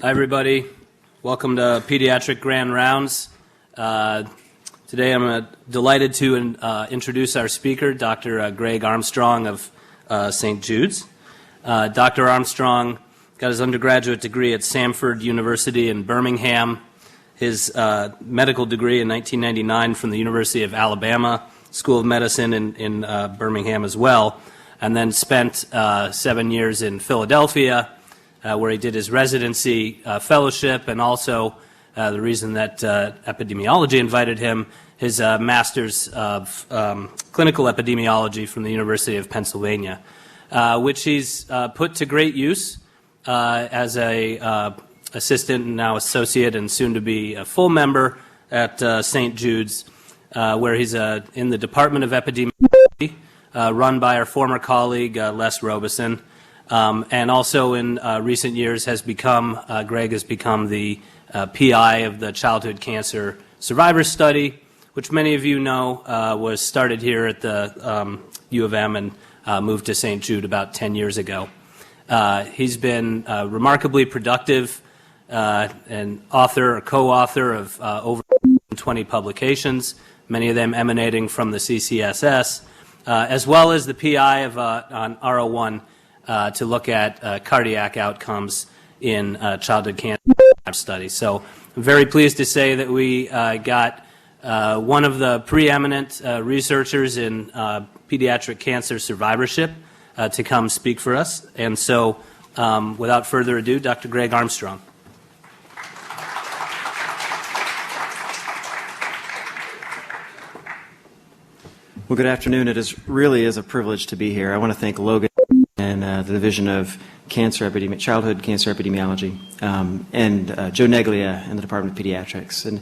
Hi, everybody. Welcome to Pediatric Grand Rounds. Today I'm delighted to introduce our speaker, Dr. Greg Armstrong of St. Jude's. Dr. Armstrong got his undergraduate degree at Samford University in Birmingham, his medical degree in 1999 from the University of Alabama School of Medicine in Birmingham as well, and then spent 7 years in Philadelphia, where he did his residency fellowship, and also the reason that Epidemiology invited him, his master's of clinical epidemiology from the University of Pennsylvania, which he's put to great use as a assistant and now associate and soon to be a full member at St. Jude's, where he's in the Department of Epidemiology, run by our former colleague Les Robeson. And also in recent years Greg has become the PI of the Childhood Cancer Survivor Study, which many of you know was started here at the U of M and moved to St. Jude about 10 years ago. He's been remarkably productive, an author or co-author of over 20 publications, many of them emanating from the CCSS, as well as the PI of on R01 to look at cardiac outcomes in childhood cancer studies. So I'm very pleased to say that we got one of the preeminent researchers in pediatric cancer survivorship to come speak for us. And so without further ado, Dr. Greg Armstrong. Well, good afternoon. It really is a privilege to be here. I want to thank Logan and the Division of Childhood Cancer Epidemiology, and Joe Neglia in the Department of Pediatrics. And,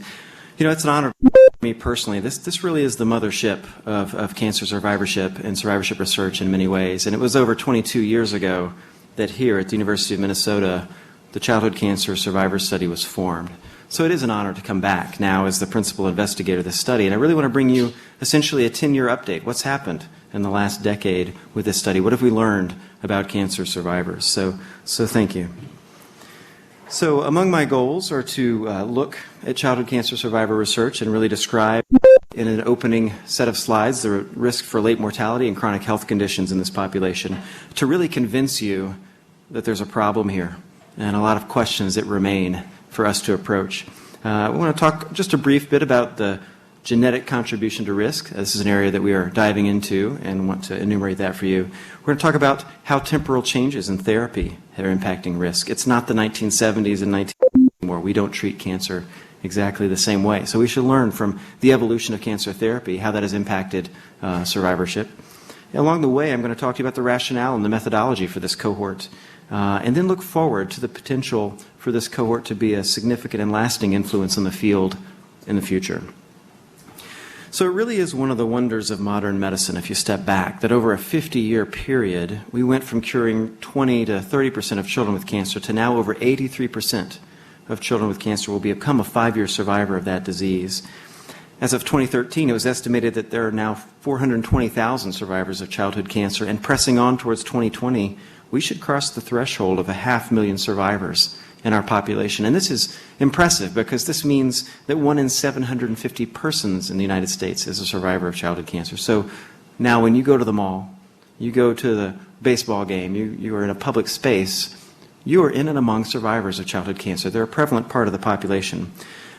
you know, it's an honor for me personally. This really is the mothership of cancer survivorship and survivorship research in many ways. And it was over 22 years ago that here at the University of Minnesota, the Childhood Cancer Survivor Study was formed. So it is an honor to come back now as the principal investigator of this study. And I really want to bring you essentially a 10-year update. What's happened in the last decade with this study? What have we learned about cancer survivors? So thank you. So among my goals are to look at childhood cancer survivor research and really describe in an opening set of slides the risk for late mortality and chronic health conditions in this population, to really convince you that there's a problem here and a lot of questions that remain for us to approach. We want to talk just a brief bit about the genetic contribution to risk. This is an area that we are diving into and want to enumerate that for you. We're going to talk about how temporal changes in therapy are impacting risk. It's not the 1970s and 1980s anymore. We don't treat cancer exactly the same way. So we should learn from the evolution of cancer therapy how that has impacted survivorship. Along the way, I'm going to talk to you about the rationale and the methodology for this cohort, and then look forward to the potential for this cohort to be a significant and lasting influence in the field in the future. So it really is one of the wonders of modern medicine, if you step back, that over a 50-year period, we went from curing 20 to 30% of children with cancer to now over 83% of children with cancer will become a 5-year survivor of that disease. As of 2013, it was estimated that there are now 420,000 survivors of childhood cancer, and pressing on towards 2020, we should cross the threshold of 500,000 survivors in our population. And this is impressive because this means that 1 in 750 persons in the United States is a survivor of childhood cancer. So now when you go to the mall, you go to the baseball game, you are in a public space, you are in and among survivors of childhood cancer. They're a prevalent part of the population.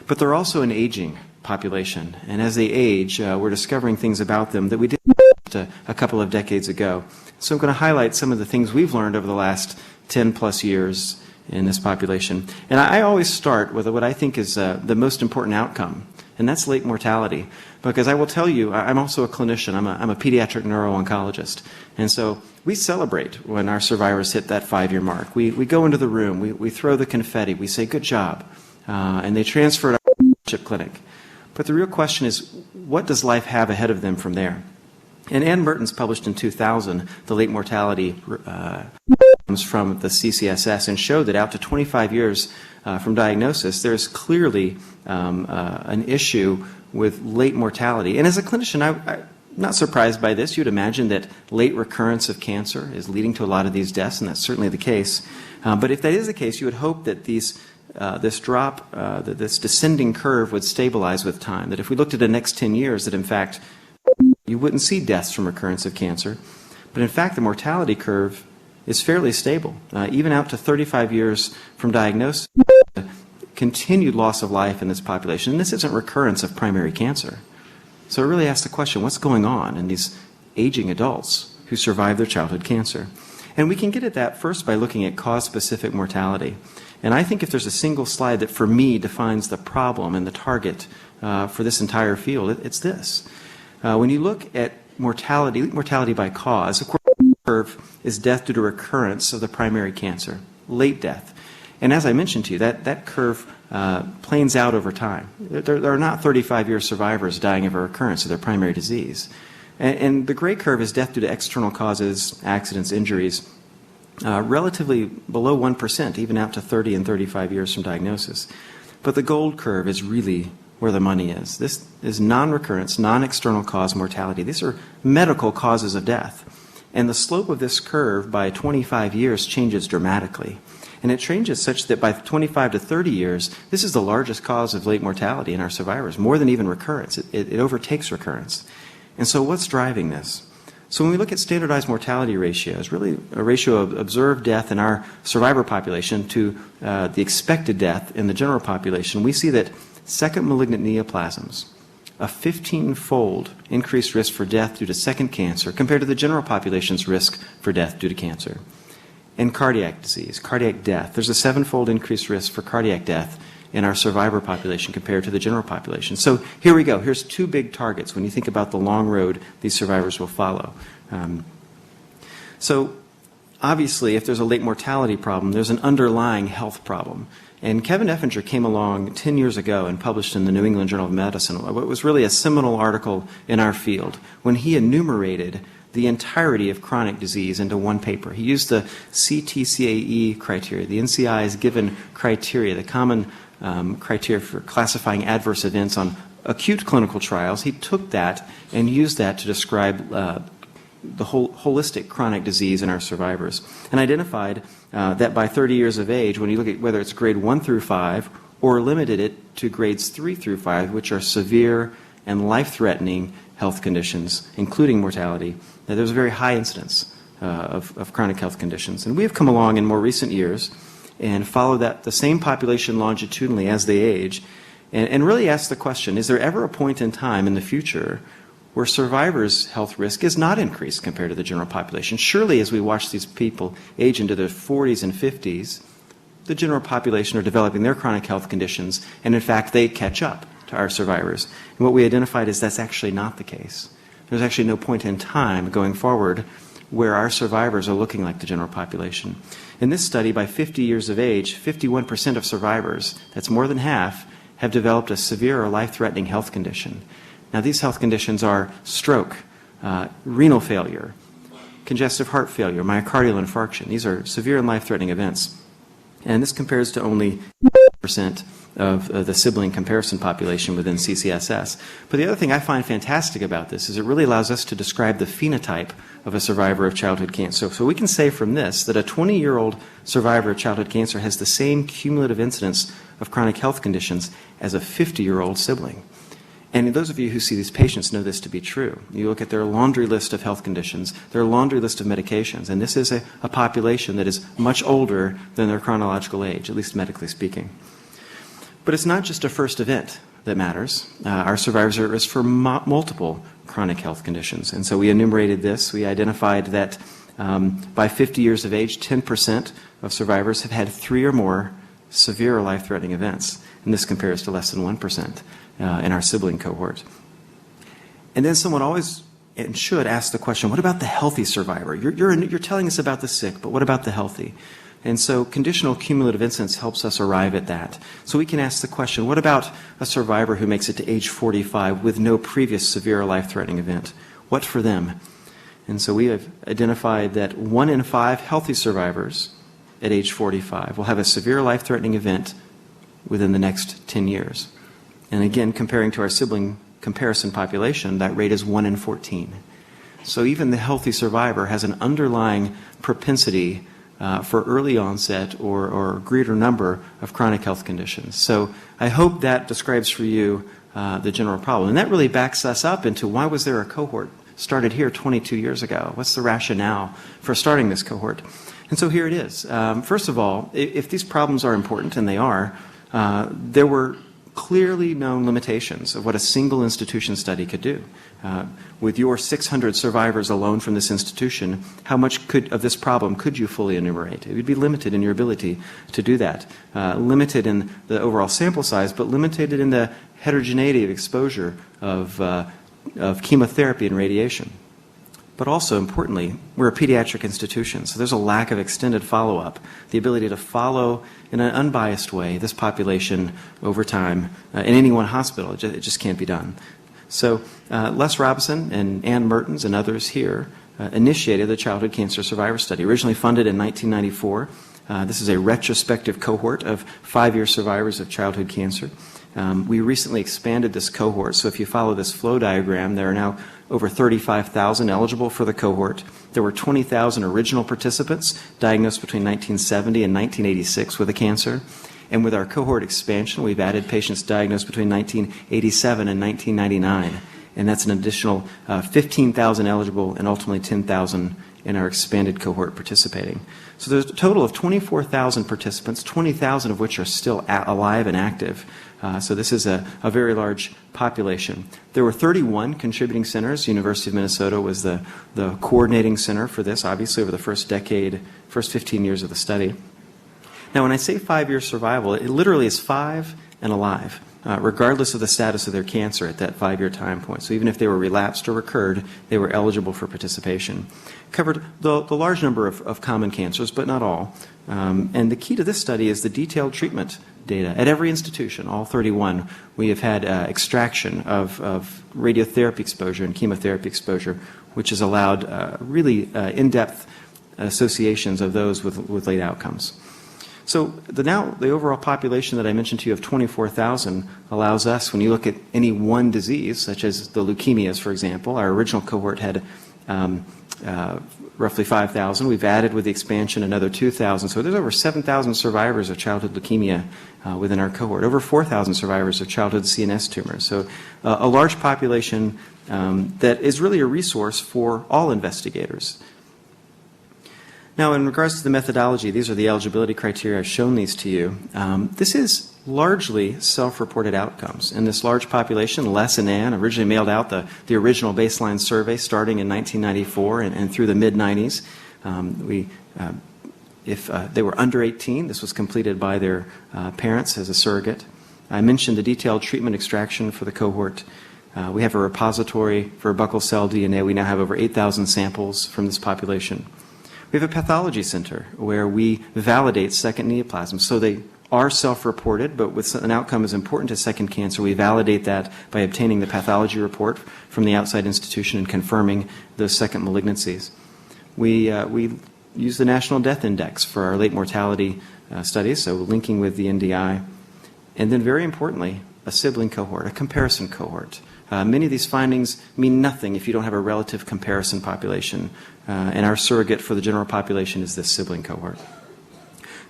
But they're also an aging population. And as they age, we're discovering things about them that we didn't a couple of decades ago. So I'm going to highlight some of the things we've learned over the last 10 plus years in this population. And I always start with what I think is the most important outcome, and that's late mortality. Because I will tell you, I'm also a clinician. I'm a pediatric neuro-oncologist. And so we celebrate when our survivors hit that 5-year mark. We go into the room, we throw the confetti, we say, good job, and they transfer to our clinic. But the real question is, what does life have ahead of them from there? And Ann Mertens published in 2000 the late mortality from the CCSS and showed that out to 25 years from diagnosis, there's clearly an issue with late mortality. And as a clinician, I'm not surprised by this. You'd imagine that late recurrence of cancer is leading to a lot of these deaths, and that's certainly the case. But if that is the case, you would hope that these this drop, this descending curve would stabilize with time, that if we looked at the next 10 years, that in fact you wouldn't see deaths from recurrence of cancer. But in fact, the mortality curve is fairly stable, even out to 35 years from diagnosis. Continued loss of life in this population, and this isn't recurrence of primary cancer. So it really asks the question, what's going on in these aging adults who survive their childhood cancer? And we can get at that first by looking at cause-specific mortality. And I think if there's a single slide that for me defines the problem and the target for this entire field, it's this. When you look at mortality by cause, of course, the curve is death due to recurrence of the primary cancer, late death. And as I mentioned to you, that curve planes out over time. There are not 35-year survivors dying of a recurrence of their primary disease. And the gray curve is death due to external causes, accidents, injuries, relatively below 1%, even out to 30 and 35 years from diagnosis. But the gold curve is really where the money is. This is non-recurrence, non-external cause mortality. These are medical causes of death. And the slope of this curve by 25 years changes dramatically. And it changes such that by 25 to 30 years, this is the largest cause of late mortality in our survivors, more than even recurrence. It overtakes recurrence. And so what's driving this? So when we look at standardized mortality ratios, really a ratio of observed death in our survivor population to the expected death in the general population, we see that second malignant neoplasms, a 15-fold increased risk for death due to second cancer compared to the general population's risk for death due to cancer. And cardiac disease, cardiac death, there's a 7-fold increased risk for cardiac death in our survivor population compared to the general population. So here we go. Here's two big targets when you think about the long road these survivors will follow. So obviously, if there's a late mortality problem, there's an underlying health problem. And Kevin Effinger came along 10 years ago and published in the New England Journal of Medicine what was really a seminal article in our field when he enumerated the entirety of chronic disease into one paper. He used the CTCAE criteria, the NCI's given criteria, the common criteria for classifying adverse events on acute clinical trials. He took that and used that to describe the whole holistic chronic disease in our survivors, and identified that by 30 years of age, when you look at whether it's grade 1 through 5 or limited it to grades 3 through 5, which are severe and life-threatening health conditions, including mortality, that there's a very high incidence of chronic health conditions. And we have come along in more recent years and followed the same population longitudinally as they age, and really asked the question, is there ever a point in time in the future where survivors' health risk is not increased compared to the general population? Surely, as we watch these people age into their 40s and 50s, the general population are developing their chronic health conditions, and in fact, they catch up to our survivors. And what we identified is that's actually not the case. There's actually no point in time going forward where our survivors are looking like the general population. In this study, by 50 years of age, 51% of survivors, that's more than half, have developed a severe or life-threatening health condition. Now, these health conditions are stroke, renal failure, congestive heart failure, myocardial infarction. These are severe and life-threatening events. And this compares to only 10% of the sibling comparison population within CCSS. But the other thing I find fantastic about this is it really allows us to describe the phenotype of a survivor of childhood cancer. So we can say from this that a 20-year-old survivor of childhood cancer has the same cumulative incidence of chronic health conditions as a 50-year-old sibling. And those of you who see these patients know this to be true. You look at their laundry list of health conditions, their laundry list of medications, and this is a population that is much older than their chronological age, at least medically speaking. But it's not just a first event that matters. Our survivors are at risk for multiple chronic health conditions. And so we enumerated this. We identified that by 50 years of age, 10% of survivors have had 3 or more severe or life-threatening events. And this compares to less than 1% in our sibling cohort. And then someone always and should ask the question, what about the healthy survivor? You're telling us about the sick, but what about the healthy? And so conditional cumulative incidence helps us arrive at that. So we can ask the question, what about a survivor who makes it to age 45 with no previous severe or life-threatening event? What for them? And so we have identified that 1 in 5 healthy survivors at age 45 will have a severe life-threatening event within the next 10 years. And again, comparing to our sibling comparison population, that rate is 1 in 14. So even the healthy survivor has an underlying propensity for early onset or greater number of chronic health conditions. So I hope that describes for you the general problem. And that really backs us up into why was there a cohort started here 22 years ago? What's the rationale for starting this cohort? And so here it is. First of all, if these problems are important, and they are, there were clearly known limitations of what a single institution study could do. With your 600 survivors alone from this institution, how much of this problem could you fully enumerate? It would be limited in your ability to do that. Limited in the overall sample size, but limited in the heterogeneity of exposure of chemotherapy and radiation. But also, importantly, we're a pediatric institution, so there's a lack of extended follow-up, the ability to follow in an unbiased way this population over time in any one hospital. It just can't be done. So Les Robison and Ann Mertens and others here initiated the Childhood Cancer Survivor Study, originally funded in 1994. This is a retrospective cohort of 5-year survivors of childhood cancer. We recently expanded this cohort, so if you follow this flow diagram, there are now over 35,000 eligible for the cohort. There were 20,000 original participants diagnosed between 1970 and 1986 with a cancer. And with our cohort expansion, we've added patients diagnosed between 1987 and 1999. And that's an additional 15,000 eligible and ultimately 10,000 in our expanded cohort participating. So there's a total of 24,000 participants, 20,000 of which are still alive and active. So this is a very large population. There were 31 contributing centers. University of Minnesota was the coordinating center for this, obviously, over the first decade, first 15 years of the study. Now, when I say 5-year survival, it literally is 5 and alive, regardless of the status of their cancer at that 5-year time point. So even if they were relapsed or recurred, they were eligible for participation. Covered the large number of common cancers, but not all. And the key to this study is the detailed treatment data. At every institution, all 31, we have had extraction of radiotherapy exposure and chemotherapy exposure, which has allowed really in-depth associations of those with late outcomes. So the overall population that I mentioned to you of 24,000 allows us, when you look at any one disease, such as the leukemias, for example, our original cohort had roughly 5,000. We've added with the expansion another 2,000. So there's over 7,000 survivors of childhood leukemia within our cohort, over 4,000 survivors of childhood CNS tumors. So a large population that is really a resource for all investigators. Now, in regards to the methodology, these are the eligibility criteria. I've shown these to you. This is largely self-reported outcomes. In this large population, Les and Ann originally mailed out the original baseline survey starting in 1994 and through the mid-90s. If they were under 18, this was completed by their parents as a surrogate. I mentioned the detailed treatment extraction for the cohort. We have a repository for buccal cell DNA. We now have over 8,000 samples from this population. We have a pathology center where we validate second neoplasms. So they are self-reported, but with an outcome as important as second cancer, we validate that by obtaining the pathology report from the outside institution and confirming those second malignancies. We use the National Death Index for our late mortality studies, so linking with the NDI. And then very importantly, a sibling cohort, a comparison cohort. Many of these findings mean nothing if you don't have a relative comparison population, and our surrogate for the general population is this sibling cohort.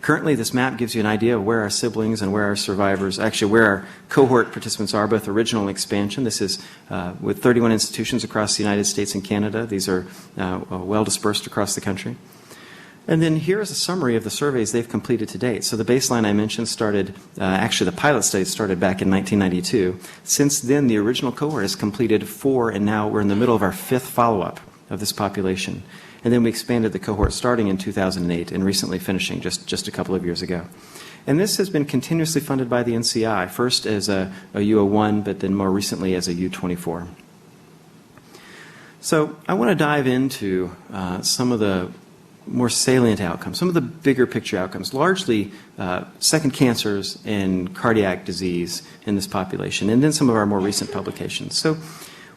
Currently, this map gives you an idea of where our siblings and where our survivors, actually where our cohort participants are, both original and expansion. This is with 31 institutions across the United States and Canada. These are well dispersed across the country. And then here is a summary of the surveys they've completed to date. So the baseline I mentioned started, actually the pilot study started back in 1992. Since then, the original cohort has completed 4, and now we're in the middle of our 5th follow-up of this population. And then we expanded the cohort starting in 2008 and recently finishing just a couple of years ago. And this has been continuously funded by the NCI, first as a U01, but then more recently as a U24. So I want to dive into some of the more salient outcomes, some of the bigger picture outcomes, largely second cancers and cardiac disease in this population, and then some of our more recent publications. So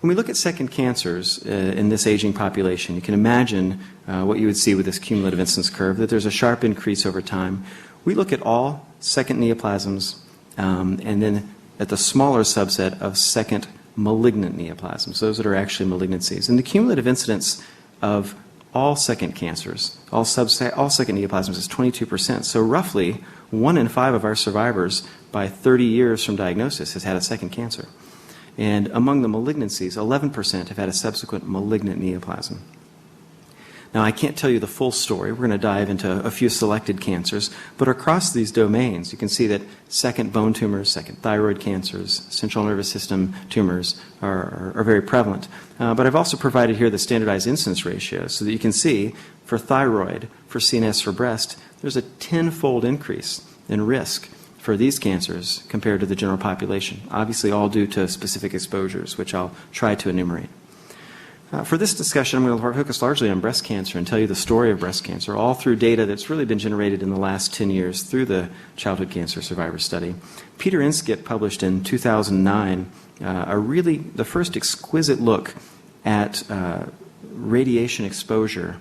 when we look at second cancers in this aging population, you can imagine what you would see with this cumulative incidence curve, that there's a sharp increase over time. We look at all second neoplasms and then at the smaller subset of second malignant neoplasms, those that are actually malignancies. And the cumulative incidence of all second cancers, all second neoplasms is 22%. So roughly 1 in 5 of our survivors by 30 years from diagnosis has had a second cancer. And among the malignancies, 11% have had a subsequent malignant neoplasm. Now, I can't tell you the full story. We're going to dive into a few selected cancers, but across these domains, you can see that second bone tumors, second thyroid cancers, central nervous system tumors are very prevalent. But I've also provided here the standardized incidence ratio so that you can see for thyroid, for CNS, for breast, there's a 10-fold increase in risk for these cancers compared to the general population, obviously all due to specific exposures, which I'll try to enumerate. For this discussion, I'm going to focus largely on breast cancer and tell you the story of breast cancer, all through data that's really been generated in the last 10 years through the Childhood Cancer Survivor Study. Peter Inskip published in 2009 the first exquisite look at radiation exposure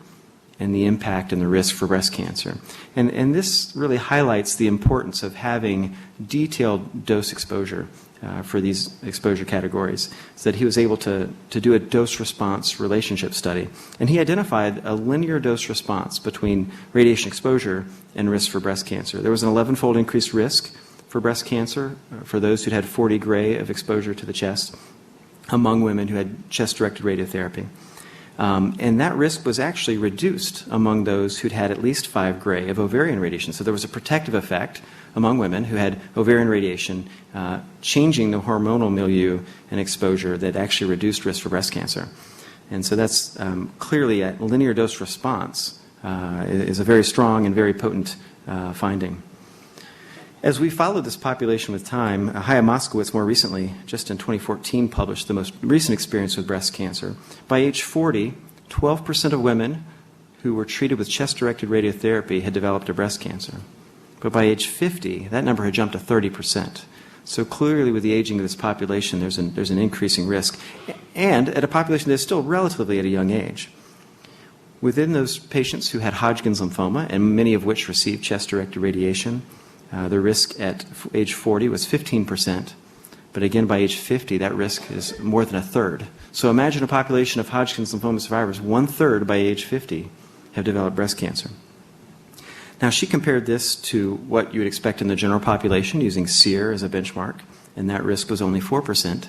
and the impact and the risk for breast cancer. And this really highlights the importance of having detailed dose exposure for these exposure categories, so that he was able to do a dose-response relationship study. And he identified a linear dose response between radiation exposure and risk for breast cancer. There was an 11-fold increased risk for breast cancer for those who'd had 40 gray of exposure to the chest among women who had chest-directed radiotherapy. And that risk was actually reduced among those who'd had at least 5 gray of ovarian radiation. So there was a protective effect among women who had ovarian radiation, changing the hormonal milieu and exposure that actually reduced risk for breast cancer. And so that's clearly a linear dose response is a very strong and very potent finding. As we followed this population with time, Haya Moskowitz more recently, just in 2014, published the most recent experience with breast cancer. By age 40, 12% of women who were treated with chest-directed radiotherapy had developed a breast cancer. But by age 50, that number had jumped to 30%. So clearly with the aging of this population, there's an increasing risk, and at a population that's still relatively at a young age. Within those patients who had Hodgkin's lymphoma, and many of which received chest-directed radiation, the risk at age 40 was 15%, but again, by age 50, that risk is more than a third. So imagine a population of Hodgkin's lymphoma survivors, 1/3 by age 50 have developed breast cancer. Now, she compared this to what you would expect in the general population using SEER as a benchmark, and that risk was only 4%.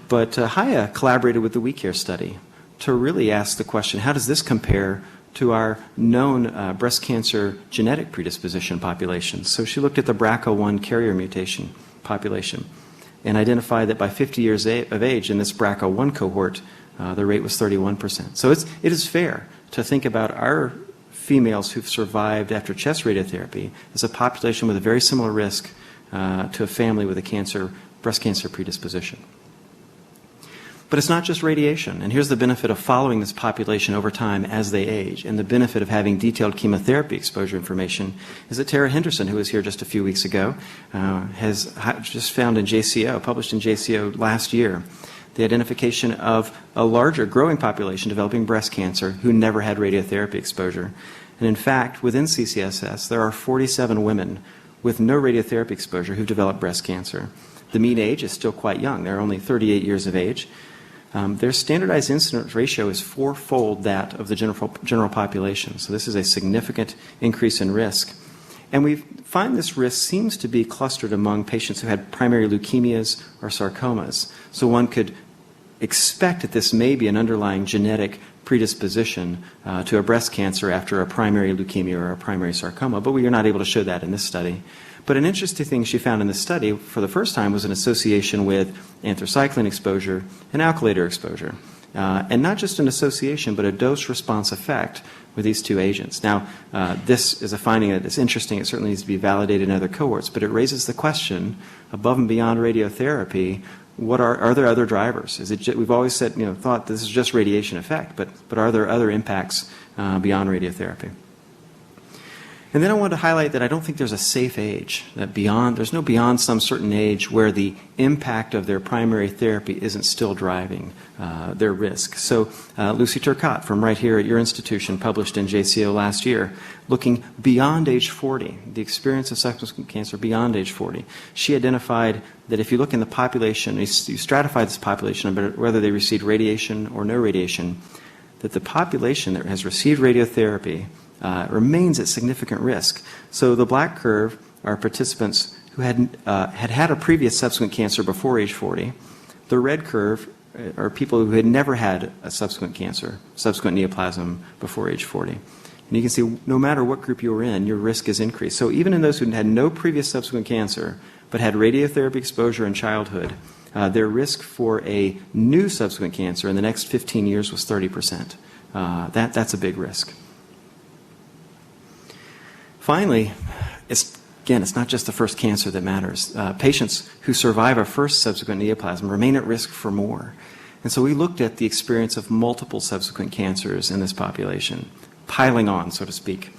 But Haya collaborated with the WeCare study to really ask the question, how does this compare to our known breast cancer genetic predisposition population? So she looked at the BRCA1 carrier mutation population and identified that by 50 years of age in this BRCA1 cohort, the rate was 31%. So it is fair to think about our females who've survived after chest radiotherapy as a population with a very similar risk to a family with a breast cancer predisposition. But it's not just radiation, and here's the benefit of following this population over time as they age, and the benefit of having detailed chemotherapy exposure information is that Tara Henderson, who was here just a few weeks ago, has just found in JCO, published in JCO last year, the identification of a larger growing population developing breast cancer who never had radiotherapy exposure. And in fact, within CCSS, there are 47 women with no radiotherapy exposure who've developed breast cancer. The mean age is still quite young. They're only 38 years of age. Their standardized incidence ratio is 4-fold that of the general population. So this is a significant increase in risk. And we find this risk seems to be clustered among patients who had primary leukemias or sarcomas. So one could expect that this may be an underlying genetic predisposition to a breast cancer after a primary leukemia or a primary sarcoma, but we are not able to show that in this study. But an interesting thing she found in this study for the first time was an association with anthracycline exposure and alkylator exposure. And not just an association, but a dose-response effect with these two agents. Now, this is a finding that is interesting. It certainly needs to be validated in other cohorts, but it raises the question, above and beyond radiotherapy, what are there other drivers? We've always said, thought this is just radiation effect, but are there other impacts beyond radiotherapy? And then I want to highlight that I don't think there's a safe age, that there's no beyond some certain age where the impact of their primary therapy isn't still driving their risk. So Lucy Turcotte from right here at your institution published in JCO last year, looking beyond age 40, the experience of subsequent cancer beyond age 40. She identified that if you look in the population, you stratify this population, whether they received radiation or no radiation, that the population that has received radiotherapy remains at significant risk. So the black curve are participants who had a previous subsequent cancer before age 40. The red curve are people who had never had a subsequent cancer, subsequent neoplasm before age 40. And you can see no matter what group you were in, your risk is increased. So even in those who had no previous subsequent cancer but had radiotherapy exposure in childhood, their risk for a new subsequent cancer in the next 15 years was 30%. That's a big risk. Finally, it's not just the first cancer that matters. Patients who survive a first subsequent neoplasm remain at risk for more. And so we looked at the experience of multiple subsequent cancers in this population, piling on, so to speak.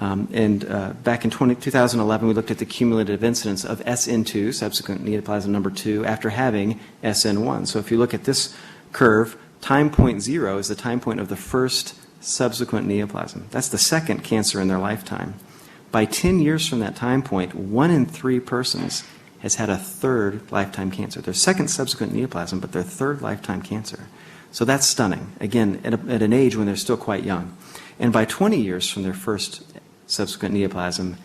Back in 2011, we looked at the cumulative incidence of SN2, subsequent neoplasm number 2, after having SN1. So if you look at this curve, time point 0 is the time point of the first subsequent neoplasm. That's the second cancer in their lifetime. By 10 years from that time point, 1 in 3 persons has had a third lifetime cancer. Their second subsequent neoplasm, but their third lifetime cancer. So that's stunning, again, at an age when they're still quite young. And by 20 years from their first subsequent neoplasm,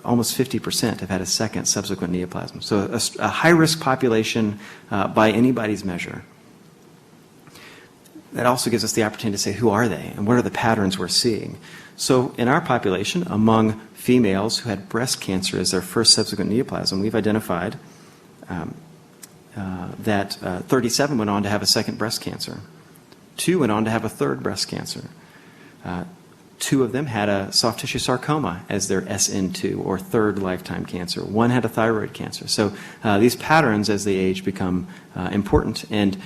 almost 50% have had a second subsequent neoplasm. So a high-risk population by anybody's measure. That also gives us the opportunity to say, who are they and what are the patterns we're seeing? So in our population, among females who had breast cancer as their first subsequent neoplasm, we've identified that 37 went on to have a second breast cancer. 2 went on to have a third breast cancer. 2 of them had a soft tissue sarcoma as their SN2 or third lifetime cancer. 1 had a thyroid cancer. So these patterns as they age become important and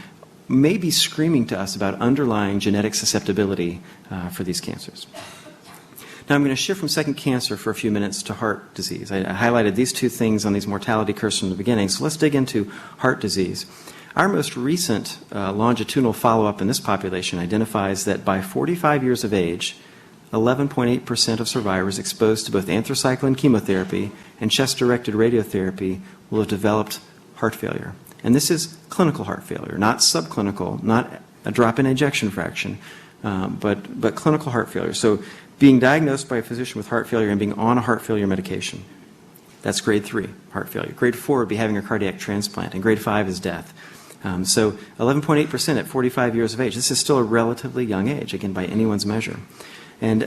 may be screaming to us about underlying genetic susceptibility for these cancers. Now I'm going to shift from second cancer for a few minutes to heart disease. I highlighted these 2 things on these mortality curves from the beginning, so let's dig into heart disease. Our most recent longitudinal follow-up in this population identifies that by 45 years of age, 11.8% of survivors exposed to both anthracycline chemotherapy and chest-directed radiotherapy will have developed heart failure. And this is clinical heart failure, not subclinical, not a drop in ejection fraction, but clinical heart failure. So being diagnosed by a physician with heart failure and being on a heart failure medication, that's grade 3 heart failure. Grade 4 would be having a cardiac transplant, and grade 5 is death. So 11.8% at 45 years of age. This is still a relatively young age, again, by anyone's measure. And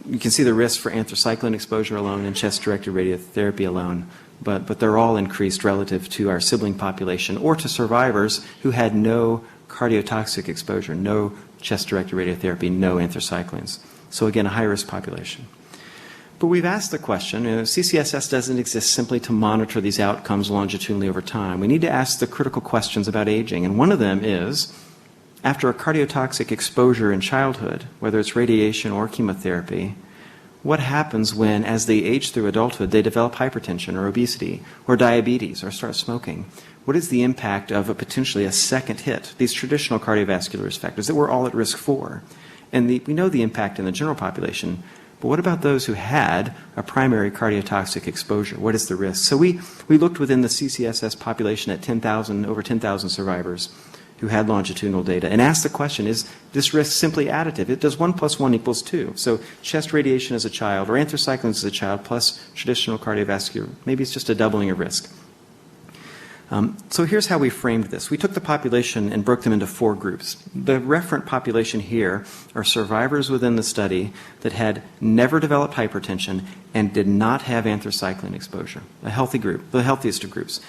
you can see the risk for anthracycline exposure alone and chest-directed radiotherapy alone, but they're all increased relative to our sibling population or to survivors who had no cardiotoxic exposure, no chest-directed radiotherapy, no anthracyclines. So again, a high-risk population. But we've asked the question, CCSS doesn't exist simply to monitor these outcomes longitudinally over time. We need to ask the critical questions about aging, and one of them is, after a cardiotoxic exposure in childhood, whether it's radiation or chemotherapy, what happens when, as they age through adulthood, they develop hypertension or obesity or diabetes or start smoking? What is the impact of potentially a second hit, these traditional cardiovascular risk factors that we're all at risk for? And we know the impact in the general population, but what about those who had a primary cardiotoxic exposure? What is the risk? So we looked within the CCSS population at over 10,000 survivors who had longitudinal data and asked the question, is this risk simply additive? It does 1 + 1 = 2. So chest radiation as a child or anthracyclines as a child plus traditional cardiovascular, maybe it's just a doubling of risk. So here's how we framed this. We took the population and broke them into 4 groups. The referent population here are survivors within the study that had never developed hypertension and did not have anthracycline exposure, a healthy group, the healthiest of groups.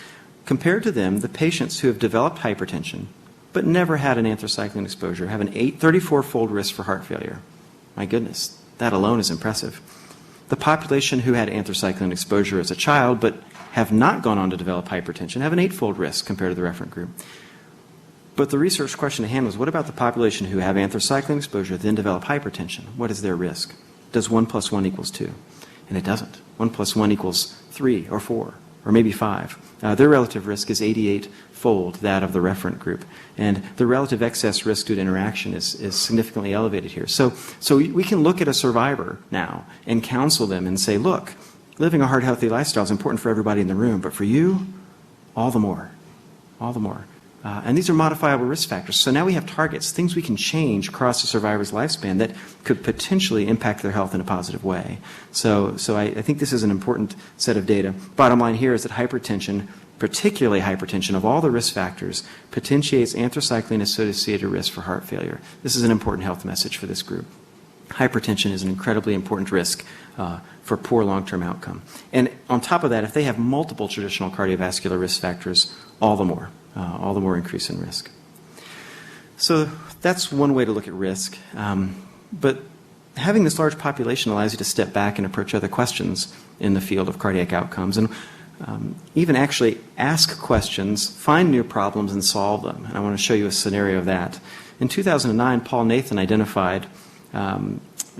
Compared to them, the patients who have developed hypertension but never had an anthracycline exposure have an 34-fold risk for heart failure. My goodness, that alone is impressive. The population who had anthracycline exposure as a child but have not gone on to develop hypertension have an 8-fold risk compared to the referent group. But the research question at hand was, what about the population who have anthracycline exposure then develop hypertension? What is their risk? Does 1 + 1 = 2? And it doesn't. 1 + 1 = 3 or 4 or maybe 5. Their relative risk is 88-fold that of the referent group. And the relative excess risk due to interaction is significantly elevated here. So we can look at a survivor now and counsel them and say, look, living a heart-healthy lifestyle is important for everybody in the room, but for you, all the more. All the more. And these are modifiable risk factors. So now we have targets, things we can change across the survivor's lifespan that could potentially impact their health in a positive way. So I think this is an important set of data. Bottom line here is that hypertension, particularly hypertension of all the risk factors, potentiates anthracycline-associated risk for heart failure. This is an important health message for this group. Hypertension is an incredibly important risk for poor long-term outcome. And on top of that, if they have multiple traditional cardiovascular risk factors, all the more increase in risk. So that's one way to look at risk. But having this large population allows you to step back and approach other questions in the field of cardiac outcomes and even actually ask questions, find new problems, and solve them. And I want to show you a scenario of that. In 2009, Paul Nathan identified,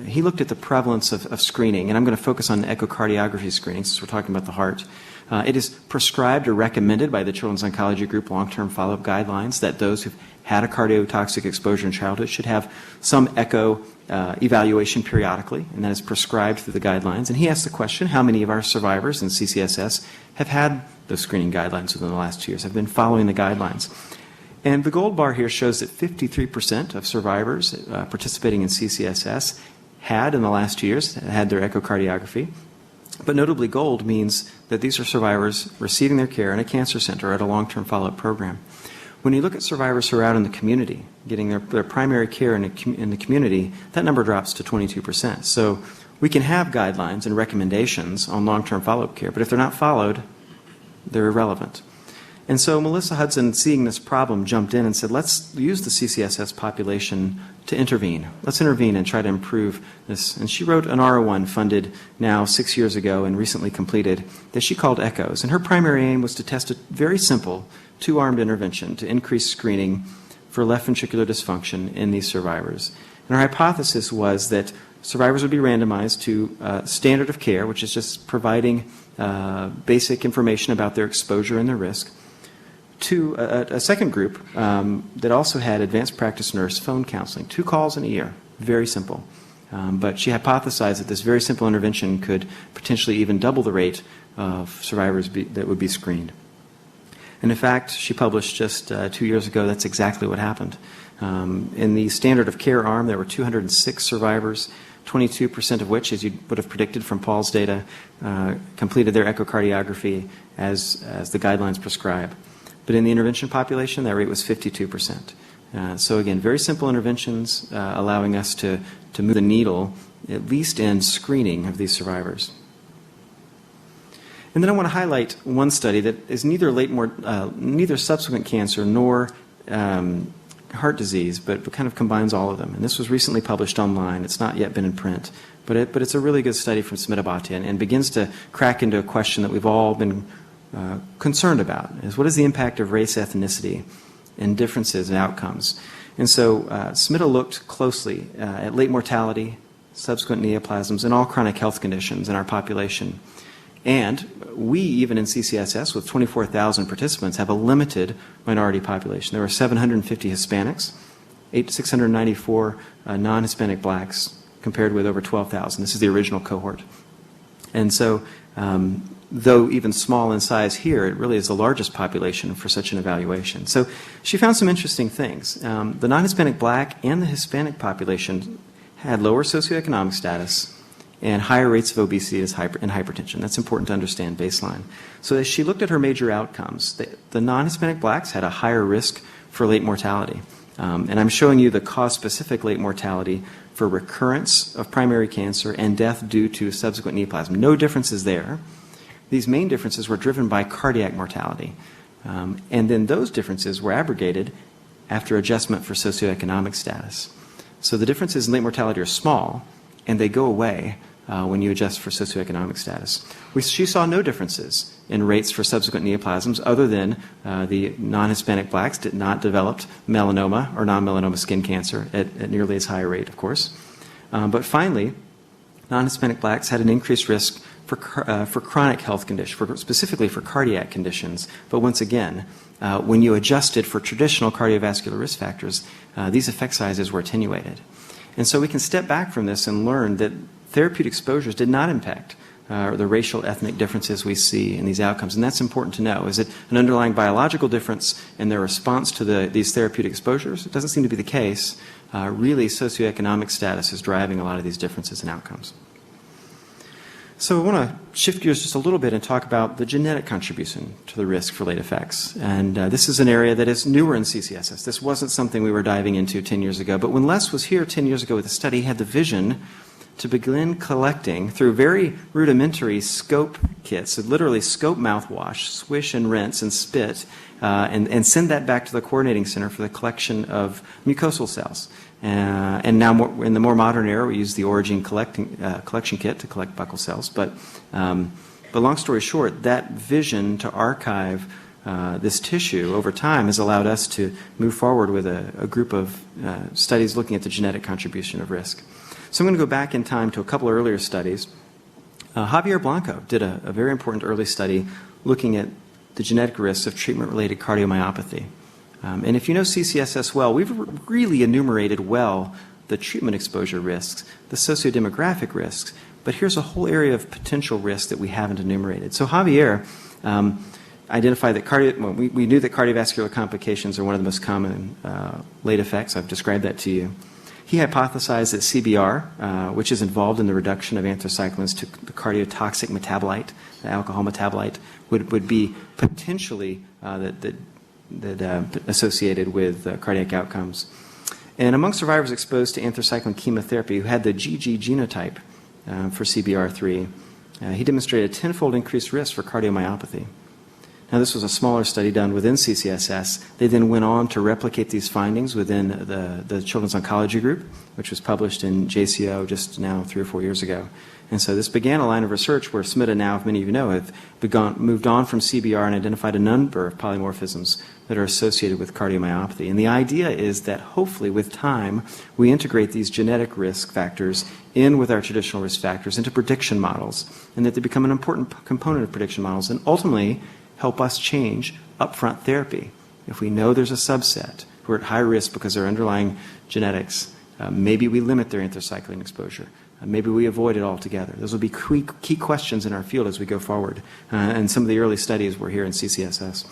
he looked at the prevalence of screening, and I'm going to focus on echocardiography screening since we're talking about the heart. It is prescribed or recommended by the Children's Oncology Group long-term follow-up guidelines that those who've had a cardiotoxic exposure in childhood should have some echo evaluation periodically, and that is prescribed through the guidelines. And he asked the question, how many of our survivors in CCSS have had those screening guidelines within the last 2 years, have been following the guidelines? And the gold bar here shows that 53% of survivors participating in CCSS had, in the last 2 years, had their echocardiography. But notably, gold means that these are survivors receiving their care in a cancer center or at a long-term follow-up program. When you look at survivors who are out in the community, getting their primary care in the community, that number drops to 22%. So we can have guidelines and recommendations on long-term follow-up care, but if they're not followed, they're irrelevant. And so Melissa Hudson, seeing this problem, jumped in and said, let's use the CCSS population to intervene. Let's intervene and try to improve this. And she wrote an R01 funded now 6 years ago and recently completed that she called ECHOES. And her primary aim was to test a very simple two-armed intervention to increase screening for left ventricular dysfunction in these survivors. And her hypothesis was that survivors would be randomized to standard of care, which is just providing basic information about their exposure and their risk, to a second group that also had advanced practice nurse phone counseling, 2 calls in a year, very simple. But she hypothesized that this very simple intervention could potentially even double the rate of survivors that would be screened. And in fact, she published just 2 years ago, that's exactly what happened. In the standard of care arm, there were 206 survivors, 22% of which, as you would have predicted from Paul's data, completed their echocardiography as the guidelines prescribe. But in the intervention population, that rate was 52%. So again, very simple interventions allowing us to move the needle, at least in screening of these survivors. And then I want to highlight one study that is neither subsequent cancer nor heart disease, but kind of combines all of them. And this was recently published online. It's not yet been in print. But it's a really good study from Smitabhati and begins to crack into a question that we've all been concerned about, is what is the impact of race, ethnicity, and differences in outcomes. And so Smita looked closely at late mortality, subsequent neoplasms, and all chronic health conditions in our population. And we, even in CCSS, with 24,000 participants, have a limited minority population. There were 750 Hispanics, 694 non-Hispanic blacks, compared with over 12,000. This is the original cohort. And so, though even small in size here, it really is the largest population for such an evaluation. So she found some interesting things. The non-Hispanic black and the Hispanic population had lower socioeconomic status and higher rates of obesity and hypertension. That's important to understand baseline. So as she looked at her major outcomes, the non-Hispanic blacks had a higher risk for late mortality. And I'm showing you the cause-specific late mortality for recurrence of primary cancer and death due to subsequent neoplasm. No differences there. These main differences were driven by cardiac mortality. And then those differences were abrogated after adjustment for socioeconomic status. So the differences in late mortality are small, and they go away when you adjust for socioeconomic status. She saw no differences in rates for subsequent neoplasms other than the non-Hispanic blacks did not develop melanoma or non-melanoma skin cancer at nearly as high a rate, of course. But finally, non-Hispanic blacks had an increased risk for chronic health conditions, specifically for cardiac conditions. But once again, when you adjusted for traditional cardiovascular risk factors, these effect sizes were attenuated. And so we can step back from this and learn that therapeutic exposures did not impact or the racial ethnic differences we see in these outcomes. And that's important to know. Is it an underlying biological difference in their response to these therapeutic exposures? It doesn't seem to be the case. Really, socioeconomic status is driving a lot of these differences in outcomes. So I want to shift gears just a little bit and talk about the genetic contribution to the risk for late effects. And this is an area that is newer in CCSS. This wasn't something we were diving into 10 years ago. But when Les was here 10 years ago with the study, he had the vision to begin collecting through very rudimentary scope kits, so literally scope mouthwash, swish and rinse and spit, and send that back to the coordinating center for the collection of mucosal cells. And now in the more modern era, we use the Origin collection kit to collect buccal cells. But long story short, that vision to archive this tissue over time has allowed us to move forward with a group of studies looking at the genetic contribution of risk. So I'm going to go back in time to a couple of earlier studies. Javier Blanco did a very important early study looking at the genetic risks of treatment-related cardiomyopathy. And if you know CCSS well, we've really enumerated well the treatment exposure risks, the sociodemographic risks, but here's a whole area of potential risk that we haven't enumerated. So Javier identified that we knew that cardiovascular complications are one of the most common late effects. I've described that to you. He hypothesized that CBR, which is involved in the reduction of anthracyclines to the cardiotoxic metabolite, the alcohol metabolite, would be potentially associated with cardiac outcomes. And among survivors exposed to anthracycline chemotherapy who had the GG genotype for CBR3, he demonstrated a 10-fold increased risk for cardiomyopathy. Now, this was a smaller study done within CCSS. They then went on to replicate these findings within the Children's Oncology group, which was published in JCO just now 3 or 4 years ago. And so this began a line of research where SMITA now, if many of you know, have moved on from CBR and identified a number of polymorphisms that are associated with cardiomyopathy. And the idea is that hopefully with time, we integrate these genetic risk factors in with our traditional risk factors into prediction models, and that they become an important component of prediction models, and ultimately help us change upfront therapy. If we know there's a subset who are at high risk because of their underlying genetics, maybe we limit their anthracycline exposure. Maybe we avoid it altogether. Those will be key questions in our field as we go forward. And some of the early studies were here in CCSS.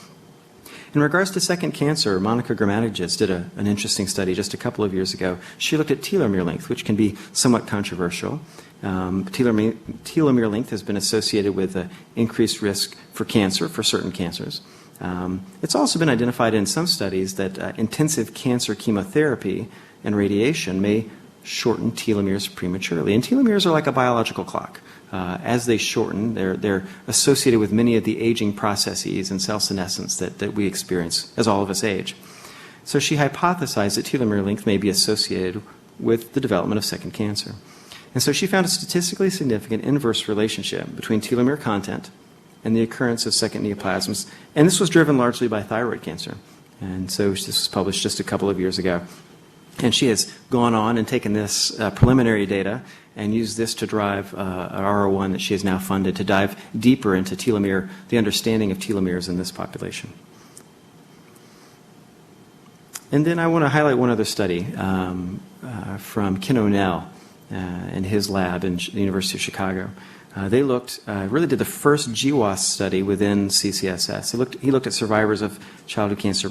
In regards to second cancer, Monica Grammaticus did an interesting study just a couple of years ago. She looked at telomere length, which can be somewhat controversial. Telomere length has been associated with increased risk for cancer, for certain cancers. It's also been identified in some studies that intensive cancer chemotherapy and radiation may shorten telomeres prematurely. And telomeres are like a biological clock. As they shorten, they're associated with many of the aging processes and cell senescence that we experience as all of us age. So she hypothesized that telomere length may be associated with the development of second cancer. And so she found a statistically significant inverse relationship between telomere content and the occurrence of second neoplasms. And this was driven largely by thyroid cancer. And so this was published just a couple of years ago. And she has gone on and taken this preliminary data and used this to drive an R01 that she has now funded to dive deeper into telomere, the understanding of telomeres in this population. And then I want to highlight one other study from Ken O'Neill in his lab in the University of Chicago. They really did the first GWAS study within CCSS. He looked at survivors of childhood cancer,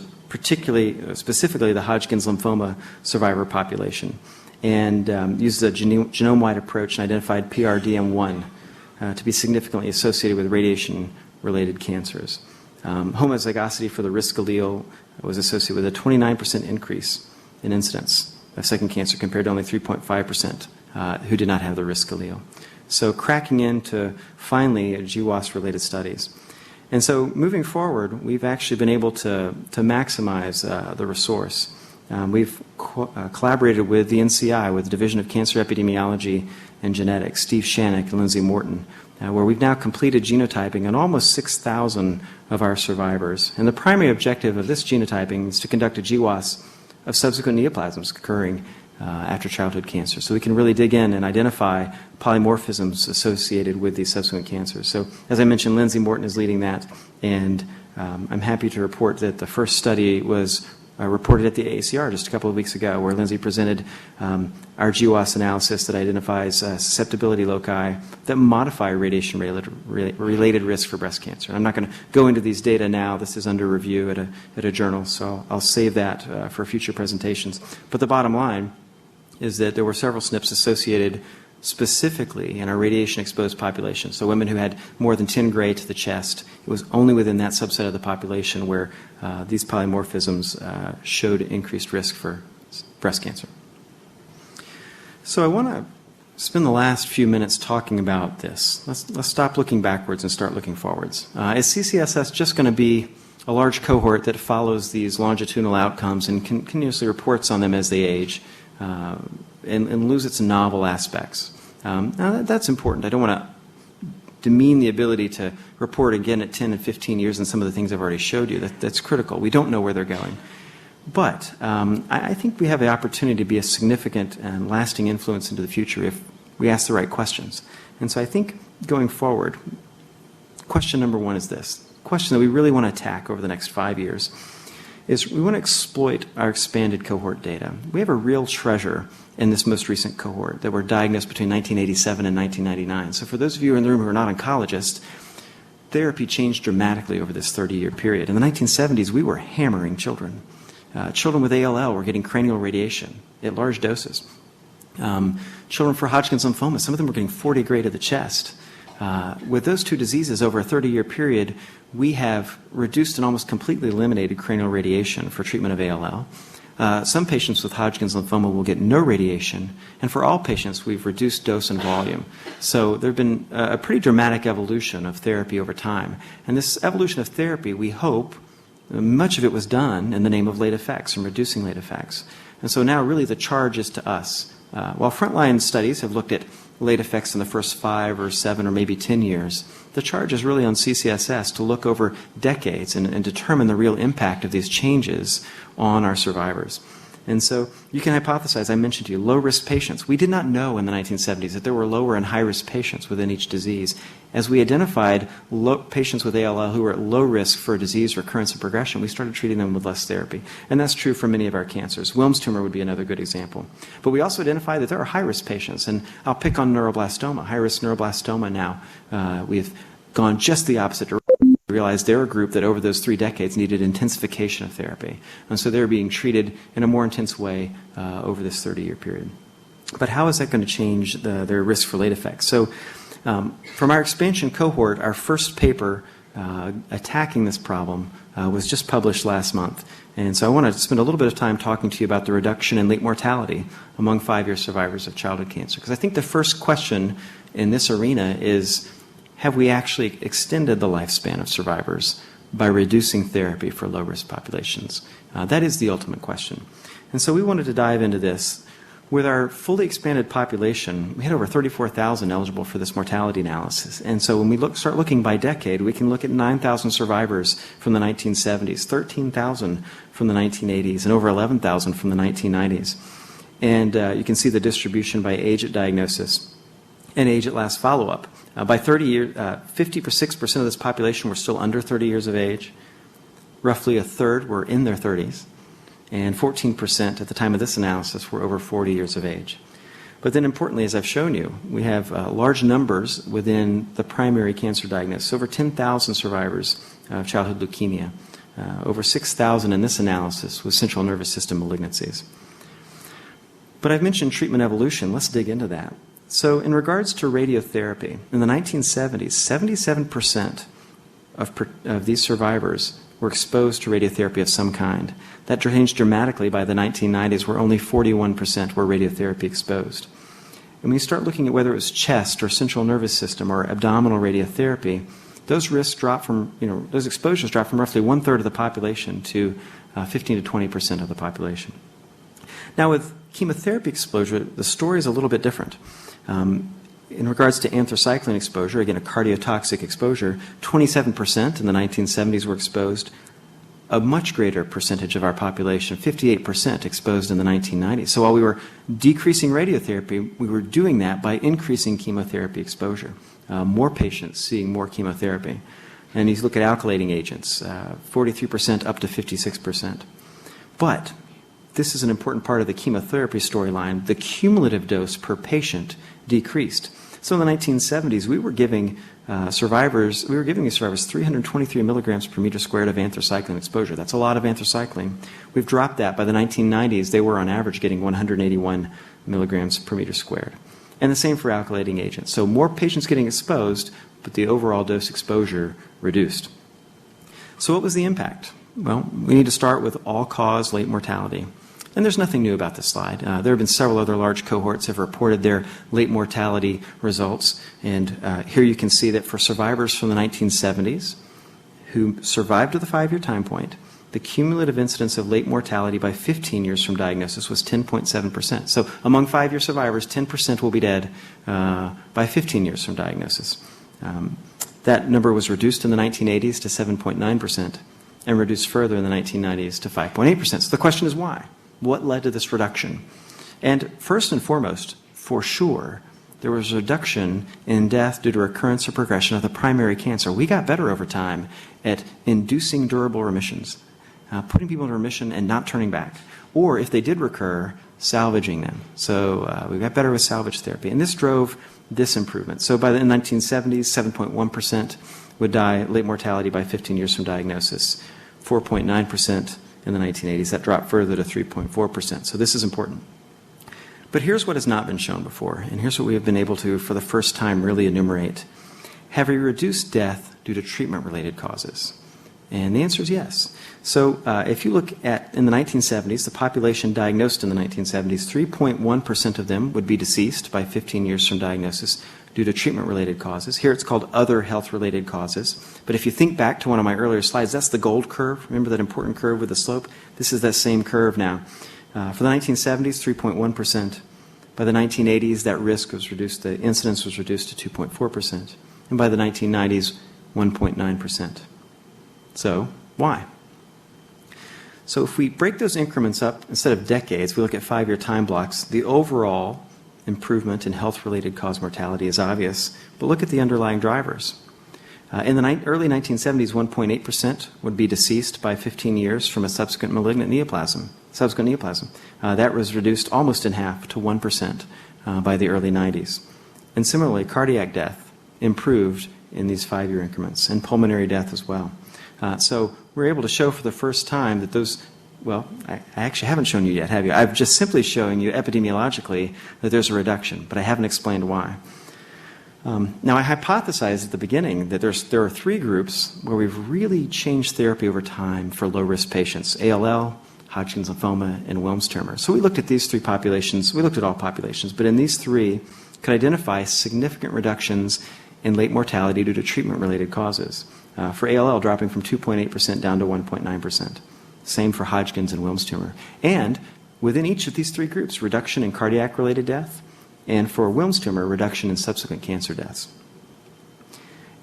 specifically the Hodgkin's lymphoma survivor population, and used a genome-wide approach and identified PRDM1 to be significantly associated with radiation-related cancers. Homozygosity for the risk allele was associated with a 29% increase in incidence of second cancer compared to only 3.5% who did not have the risk allele. So cracking into finally GWAS-related studies. And so moving forward, we've actually been able to maximize the resource. We've collaborated with the NCI, with the Division of Cancer Epidemiology and Genetics, Steve Shannick and Lindsay Morton, where we've now completed genotyping on almost 6,000 of our survivors. And the primary objective of this genotyping is to conduct a GWAS of subsequent neoplasms occurring after childhood cancer. So we can really dig in and identify polymorphisms associated with these subsequent cancers. So as I mentioned, Lindsay Morton is leading that, and I'm happy to report that the first study was reported at the AACR just a couple of weeks ago, where Lindsay presented our GWAS analysis that identifies susceptibility loci that modify radiation-related risk for breast cancer. I'm not going to go into these data now. This is under review at a journal, so I'll save that for future presentations. But the bottom line is that there were several SNPs associated specifically in our radiation-exposed population. So women who had more than 10 gray to the chest, it was only within that subset of the population where these polymorphisms showed increased risk for breast cancer. So I want to spend the last few minutes talking about this. Let's stop looking backwards and start looking forwards. Is CCSS just going to be a large cohort that follows these longitudinal outcomes and continuously reports on them as they age and lose its novel aspects? Now that's important. I don't want to demean the ability to report again at 10 and 15 years and some of the things I've already showed you. That's critical. We don't know where they're going. But I think we have the opportunity to be a significant and lasting influence into the future if we ask the right questions. And so I think going forward, question number one is this. The question that we really want to attack over the next 5 years is we want to exploit our expanded cohort data. We have a real treasure in this most recent cohort that were diagnosed between 1987 and 1999. So for those of you in the room who are not oncologists, therapy changed dramatically over this 30-year period. In the 1970s, we were hammering children. Children with ALL were getting cranial radiation at large doses. Children for Hodgkin's lymphoma, some of them were getting 40 gray to the chest. With those two diseases over a 30-year period, we have reduced and almost completely eliminated cranial radiation for treatment of ALL. Some patients with Hodgkin's lymphoma will get no radiation, and for all patients, we've reduced dose and volume. So there have been a pretty dramatic evolution of therapy over time. And this evolution of therapy, we hope, much of it was done in the name of late effects and reducing late effects. And so now really the charge is to us. While frontline studies have looked at late effects in the first 5 or 7 or maybe 10 years, the charge is really on CCSS to look over decades and determine the real impact of these changes on our survivors. And so you can hypothesize, I mentioned to you, low-risk patients. We did not know in the 1970s that there were lower and high-risk patients within each disease. As we identified patients with ALL who were at low risk for disease recurrence and progression, we started treating them with less therapy. And that's true for many of our cancers. Wilms tumor would be another good example. But we also identified that there are high-risk patients, and I'll pick on neuroblastoma. High-risk neuroblastoma now, we've gone just the opposite direction. Realized they're a group that over those 3 decades needed intensification of therapy. And so they're being treated in a more intense way over this 30-year period. But how is that going to change their risk for late effects? So from our expansion cohort, our first paper attacking this problem was just published last month. And so I want to spend a little bit of time talking to you about the reduction in late mortality among 5-year survivors of childhood cancer. Because I think the first question in this arena is, have we actually extended the lifespan of survivors by reducing therapy for low-risk populations? That is the ultimate question. And so we wanted to dive into this. With our fully expanded population, we had over 34,000 eligible for this mortality analysis. And so when we start looking by decade, we can look at 9,000 survivors from the 1970s, 13,000 from the 1980s, and over 11,000 from the 1990s. And you can see the distribution by age at diagnosis and age at last follow-up. By 30 years, 56% of this population were still under 30 years of age. Roughly a third were in their 30s. And 14% at the time of this analysis were over 40 years of age. But then importantly, as I've shown you, we have large numbers within the primary cancer diagnosis. Over 10,000 survivors of childhood leukemia. Over 6,000 in this analysis with central nervous system malignancies. But I've mentioned treatment evolution. Let's dig into that. So in regards to radiotherapy, in the 1970s, 77% of these survivors were exposed to radiotherapy of some kind. That changed dramatically by the 1990s, where only 41% were radiotherapy exposed. And when you start looking at whether it was chest or central nervous system or abdominal radiotherapy, those risks drop from, those exposures drop from roughly 1/3 of the population to 15 to 20% of the population. Now with chemotherapy exposure, the story is a little bit different. In regards to anthracycline exposure, again, a cardiotoxic exposure, 27% in the 1970s were exposed. A much greater percentage of our population, 58%, exposed in the 1990s. So while we were decreasing radiotherapy, we were doing that by increasing chemotherapy exposure. More patients seeing more chemotherapy. And you look at alkylating agents, 43% up to 56%. But this is an important part of the chemotherapy storyline. The cumulative dose per patient decreased. So in the 1970s, we were giving these survivors 323 milligrams per meter squared of anthracycline exposure. That's a lot of anthracycline. We've dropped that. By the 1990s, they were on average getting 181 milligrams per meter squared. And the same for alkylating agents. So more patients getting exposed, but the overall dose exposure reduced. So what was the impact? Well, we need to start with all-cause late mortality. And there's nothing new about this slide. There have been several other large cohorts have reported their late mortality results. And here you can see that for survivors from the 1970s who survived to the 5-year time point, the cumulative incidence of late mortality by 15 years from diagnosis was 10.7%. So among 5-year survivors, 10% will be dead by 15 years from diagnosis. That number was reduced in the 1980s to 7.9% and reduced further in the 1990s to 5.8%. So the question is why? What led to this reduction? And first and foremost, for sure, there was a reduction in death due to recurrence or progression of the primary cancer. We got better over time at inducing durable remissions, putting people in remission and not turning back, or if they did recur, salvaging them. So we got better with salvage therapy, and this drove this improvement. So by the 1970s, 7.1% would die late mortality by 15 years from diagnosis, 4.9% in the 1980s. That dropped further to 3.4%. So this is important. But here's what has not been shown before, and here's what we have been able to, for the first time, really enumerate. Have we reduced death due to treatment-related causes? And the answer is yes. So if you look at, in the 1970s, the population diagnosed in the 1970s, 3.1% of them would be deceased by 15 years from diagnosis due to treatment-related causes. Here it's called other health-related causes. But if you think back to one of my earlier slides, that's the gold curve. Remember that important curve with the slope? This is that same curve now. For the 1970s, 3.1%. By the 1980s, that risk was reduced, the incidence was reduced to 2.4%. And by the 1990s, 1.9%. So, why? So if we break those increments up, instead of decades, we look at 5-year time blocks, the overall improvement in health-related cause mortality is obvious, but look at the underlying drivers. In the early 1970s, 1.8% would be deceased by 15 years from a subsequent malignant neoplasm. That was reduced almost in half to 1% by the early 90s. And similarly, cardiac death improved in these 5-year increments, and pulmonary death as well. So we're able to show for the first time that those, well, I actually haven't shown you yet, have you? I've just simply showing you epidemiologically that there's a reduction, but I haven't explained why. Now, I hypothesized at the beginning that there are 3 groups where we've really changed therapy over time for low-risk patients: ALL, Hodgkin's lymphoma, and Wilms tumor. So we looked at these 3 populations. We looked at all populations, but in these 3, could identify significant reductions in late mortality due to treatment-related causes. For ALL, dropping from 2.8% down to 1.9%. Same for Hodgkin's and Wilms tumor. And within each of these 3 groups, reduction in cardiac-related death, and for Wilms tumor, reduction in subsequent cancer deaths.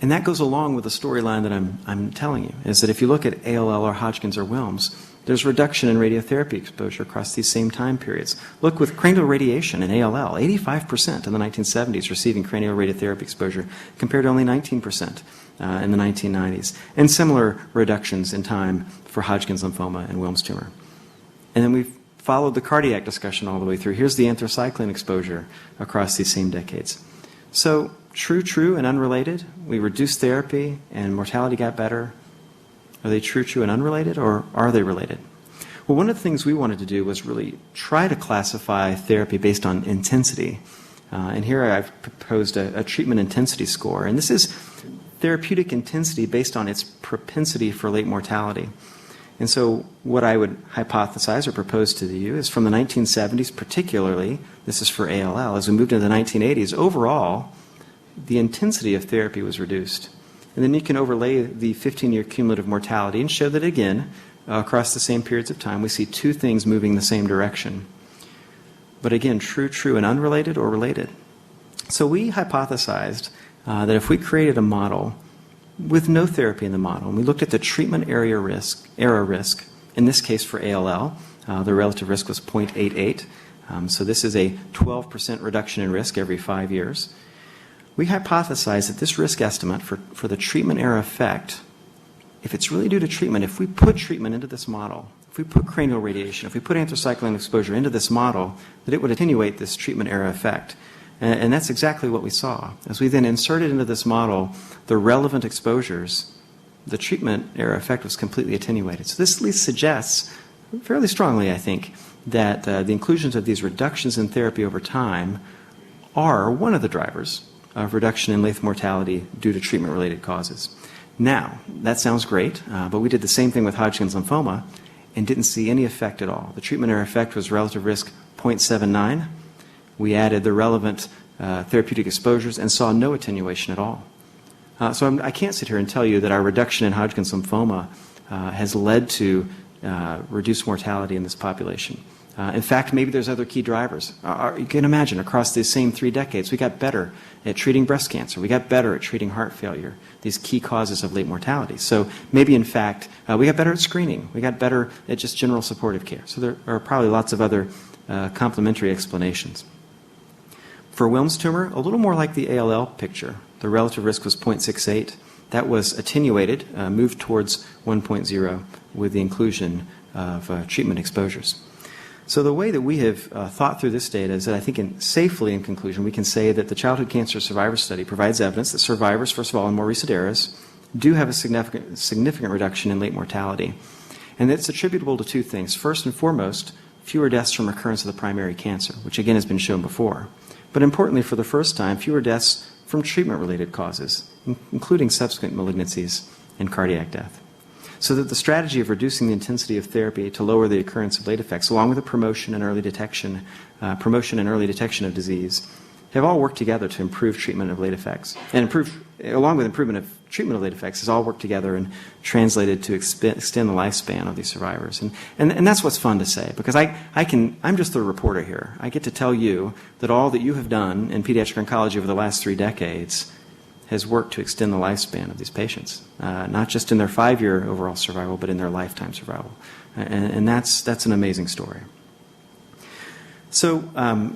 And that goes along with the storyline that I'm telling you, is that if you look at ALL or Hodgkin's or Wilms, there's reduction in radiotherapy exposure across these same time periods. Look, with cranial radiation in ALL, 85% in the 1970s receiving cranial radiotherapy exposure, compared to only 19% in the 1990s. And similar reductions in time for Hodgkin's lymphoma and Wilms tumor. And then we've followed the cardiac discussion all the way through. Here's the anthracycline exposure across these same decades. So true, and unrelated. We reduced therapy and mortality got better. Are they true, and unrelated, or are they related? Well, one of the things we wanted to do was really try to classify therapy based on intensity. And here I've proposed a treatment intensity score. And this is therapeutic intensity based on its propensity for late mortality. And so what I would hypothesize or propose to you is from the 1970s particularly, this is for ALL, as we moved into the 1980s, overall, the intensity of therapy was reduced. And then you can overlay the 15-year cumulative mortality and show that, again, across the same periods of time, we see 2 things moving the same direction. But again, true, and unrelated or related. So we hypothesized that if we created a model with no therapy in the model, and we looked at the treatment error risk, in this case for ALL, the relative risk was 0.88. So this is a 12% reduction in risk every 5 years. We hypothesized that this risk estimate for the treatment error effect, if it's really due to treatment, if we put treatment into this model, if we put cranial radiation, if we put anthracycline exposure into this model, that it would attenuate this treatment era effect. And that's exactly what we saw. As we then inserted into this model the relevant exposures, the treatment era effect was completely attenuated. So this at least suggests, fairly strongly I think, that the inclusions of these reductions in therapy over time are one of the drivers of reduction in lethal mortality due to treatment-related causes. Now, that sounds great, but we did the same thing with Hodgkin's lymphoma and didn't see any effect at all. The treatment error effect was relative risk 0.79. We added the relevant therapeutic exposures and saw no attenuation at all. So I can't sit here and tell you that our reduction in Hodgkin's lymphoma has led to reduced mortality in this population. In fact, maybe there's other key drivers. You can imagine across these same 3 decades, we got better at treating breast cancer. We got better at treating heart failure, these key causes of late mortality. So maybe, in fact, we got better at screening. We got better at just general supportive care. So there are probably lots of other complementary explanations. For Wilms tumor, a little more like the ALL picture. The relative risk was 0.68. That was attenuated, moved towards 1.0 with the inclusion of treatment exposures. So the way that we have thought through this data is that I think safely in conclusion we can say that the Childhood Cancer Survivor Study provides evidence that survivors, first of all, in more recent eras, do have a significant reduction in late mortality. And it's attributable to 2 things. First and foremost, fewer deaths from recurrence of the primary cancer, which again has been shown before. But importantly, for the first time, fewer deaths from treatment-related causes, including subsequent malignancies and cardiac death. So that the strategy of reducing the intensity of therapy to lower the occurrence of late effects, along with the promotion and early detection of disease, have all worked together to improve treatment of late effects. And along with improvement of treatment of late effects, has all worked together and translated to extend the lifespan of these survivors. And that's what's fun to say, because I'm just the reporter here. I get to tell you that all that you have done in pediatric oncology over the last 3 decades has worked to extend the lifespan of these patients, not just in their 5-year overall survival, but in their lifetime survival. And that's an amazing story. So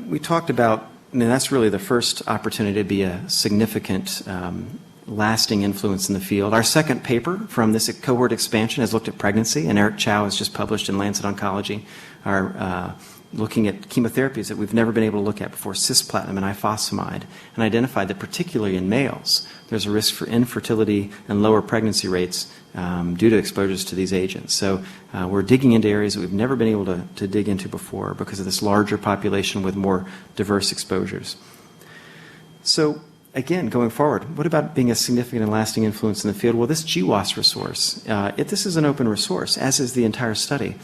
we talked about, that's really the first opportunity to be a significant lasting influence in the field. Our second paper from this cohort expansion has looked at pregnancy, and Eric Chow has just published in Lancet Oncology, looking at chemotherapies that we've never been able to look at before, cisplatin and ifosfamide, and identified that particularly in males, there's a risk for infertility and lower pregnancy rates due to exposures to these agents. So we're digging into areas that we've never been able to dig into before because of this larger population with more diverse exposures. So again, going forward, what about being a significant and lasting influence in the field? Well, this GWAS resource, this is an open resource, as is the entire study.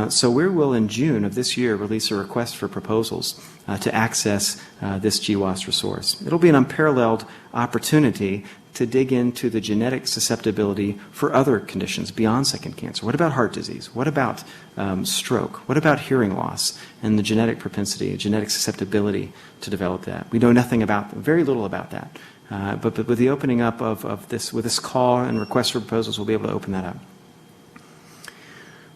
So we will, in June of this year, release a request for proposals to access this GWAS resource. It'll be an unparalleled opportunity to dig into the genetic susceptibility for other conditions beyond second cancer. What about heart disease? What about stroke? What about hearing loss and the genetic propensity, genetic susceptibility to develop that? We know very little about that. But with the opening up of this, with this call and request for proposals, we'll be able to open that up.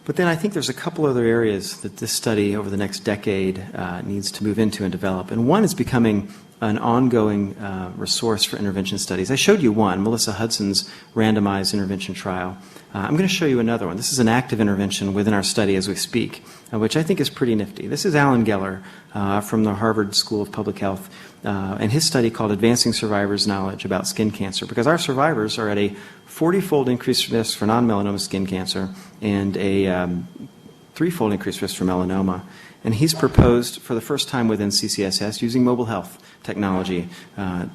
But then I think there's a couple other areas that this study over the next decade needs to move into and develop. And one is becoming an ongoing resource for intervention studies. I showed you one, Melissa Hudson's randomized intervention trial. I'm going to show you another one. This is an active intervention within our study as we speak, which I think is pretty nifty. This is Alan Geller from the Harvard School of Public Health and his study called Advancing Survivors' Knowledge About Skin Cancer, because our survivors are at a 40-fold increased risk for non-melanoma skin cancer and a 3-fold increased risk for melanoma. And he's proposed for the first time within CCSS using mobile health technology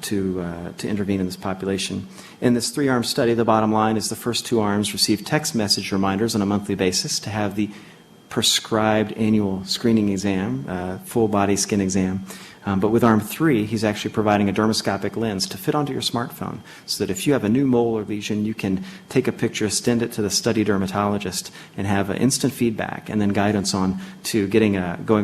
to intervene in this population. In this 3-arm study, the bottom line is the first 2 arms receive text message reminders on a monthly basis to have the prescribed annual screening exam, full body skin exam. But with arm 3, he's actually providing a dermoscopic lens to fit onto your smartphone so that if you have a new mole or lesion, you can take a picture, send it to the study dermatologist, and have instant feedback and then guidance on to going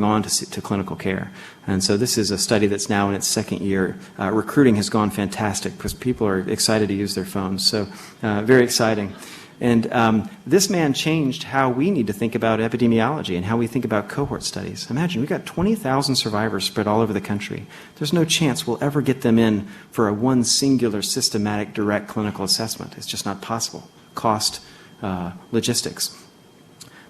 on to clinical care. And so this is a study that's now in its 2nd year. Recruiting has gone fantastic because people are excited to use their phones. So very exciting. And this man changed how we need to think about epidemiology and how we think about cohort studies. Imagine, we've got 20,000 survivors spread all over the country. There's no chance we'll ever get them in for one singular, systematic, direct clinical assessment. It's just not possible. Cost, logistics.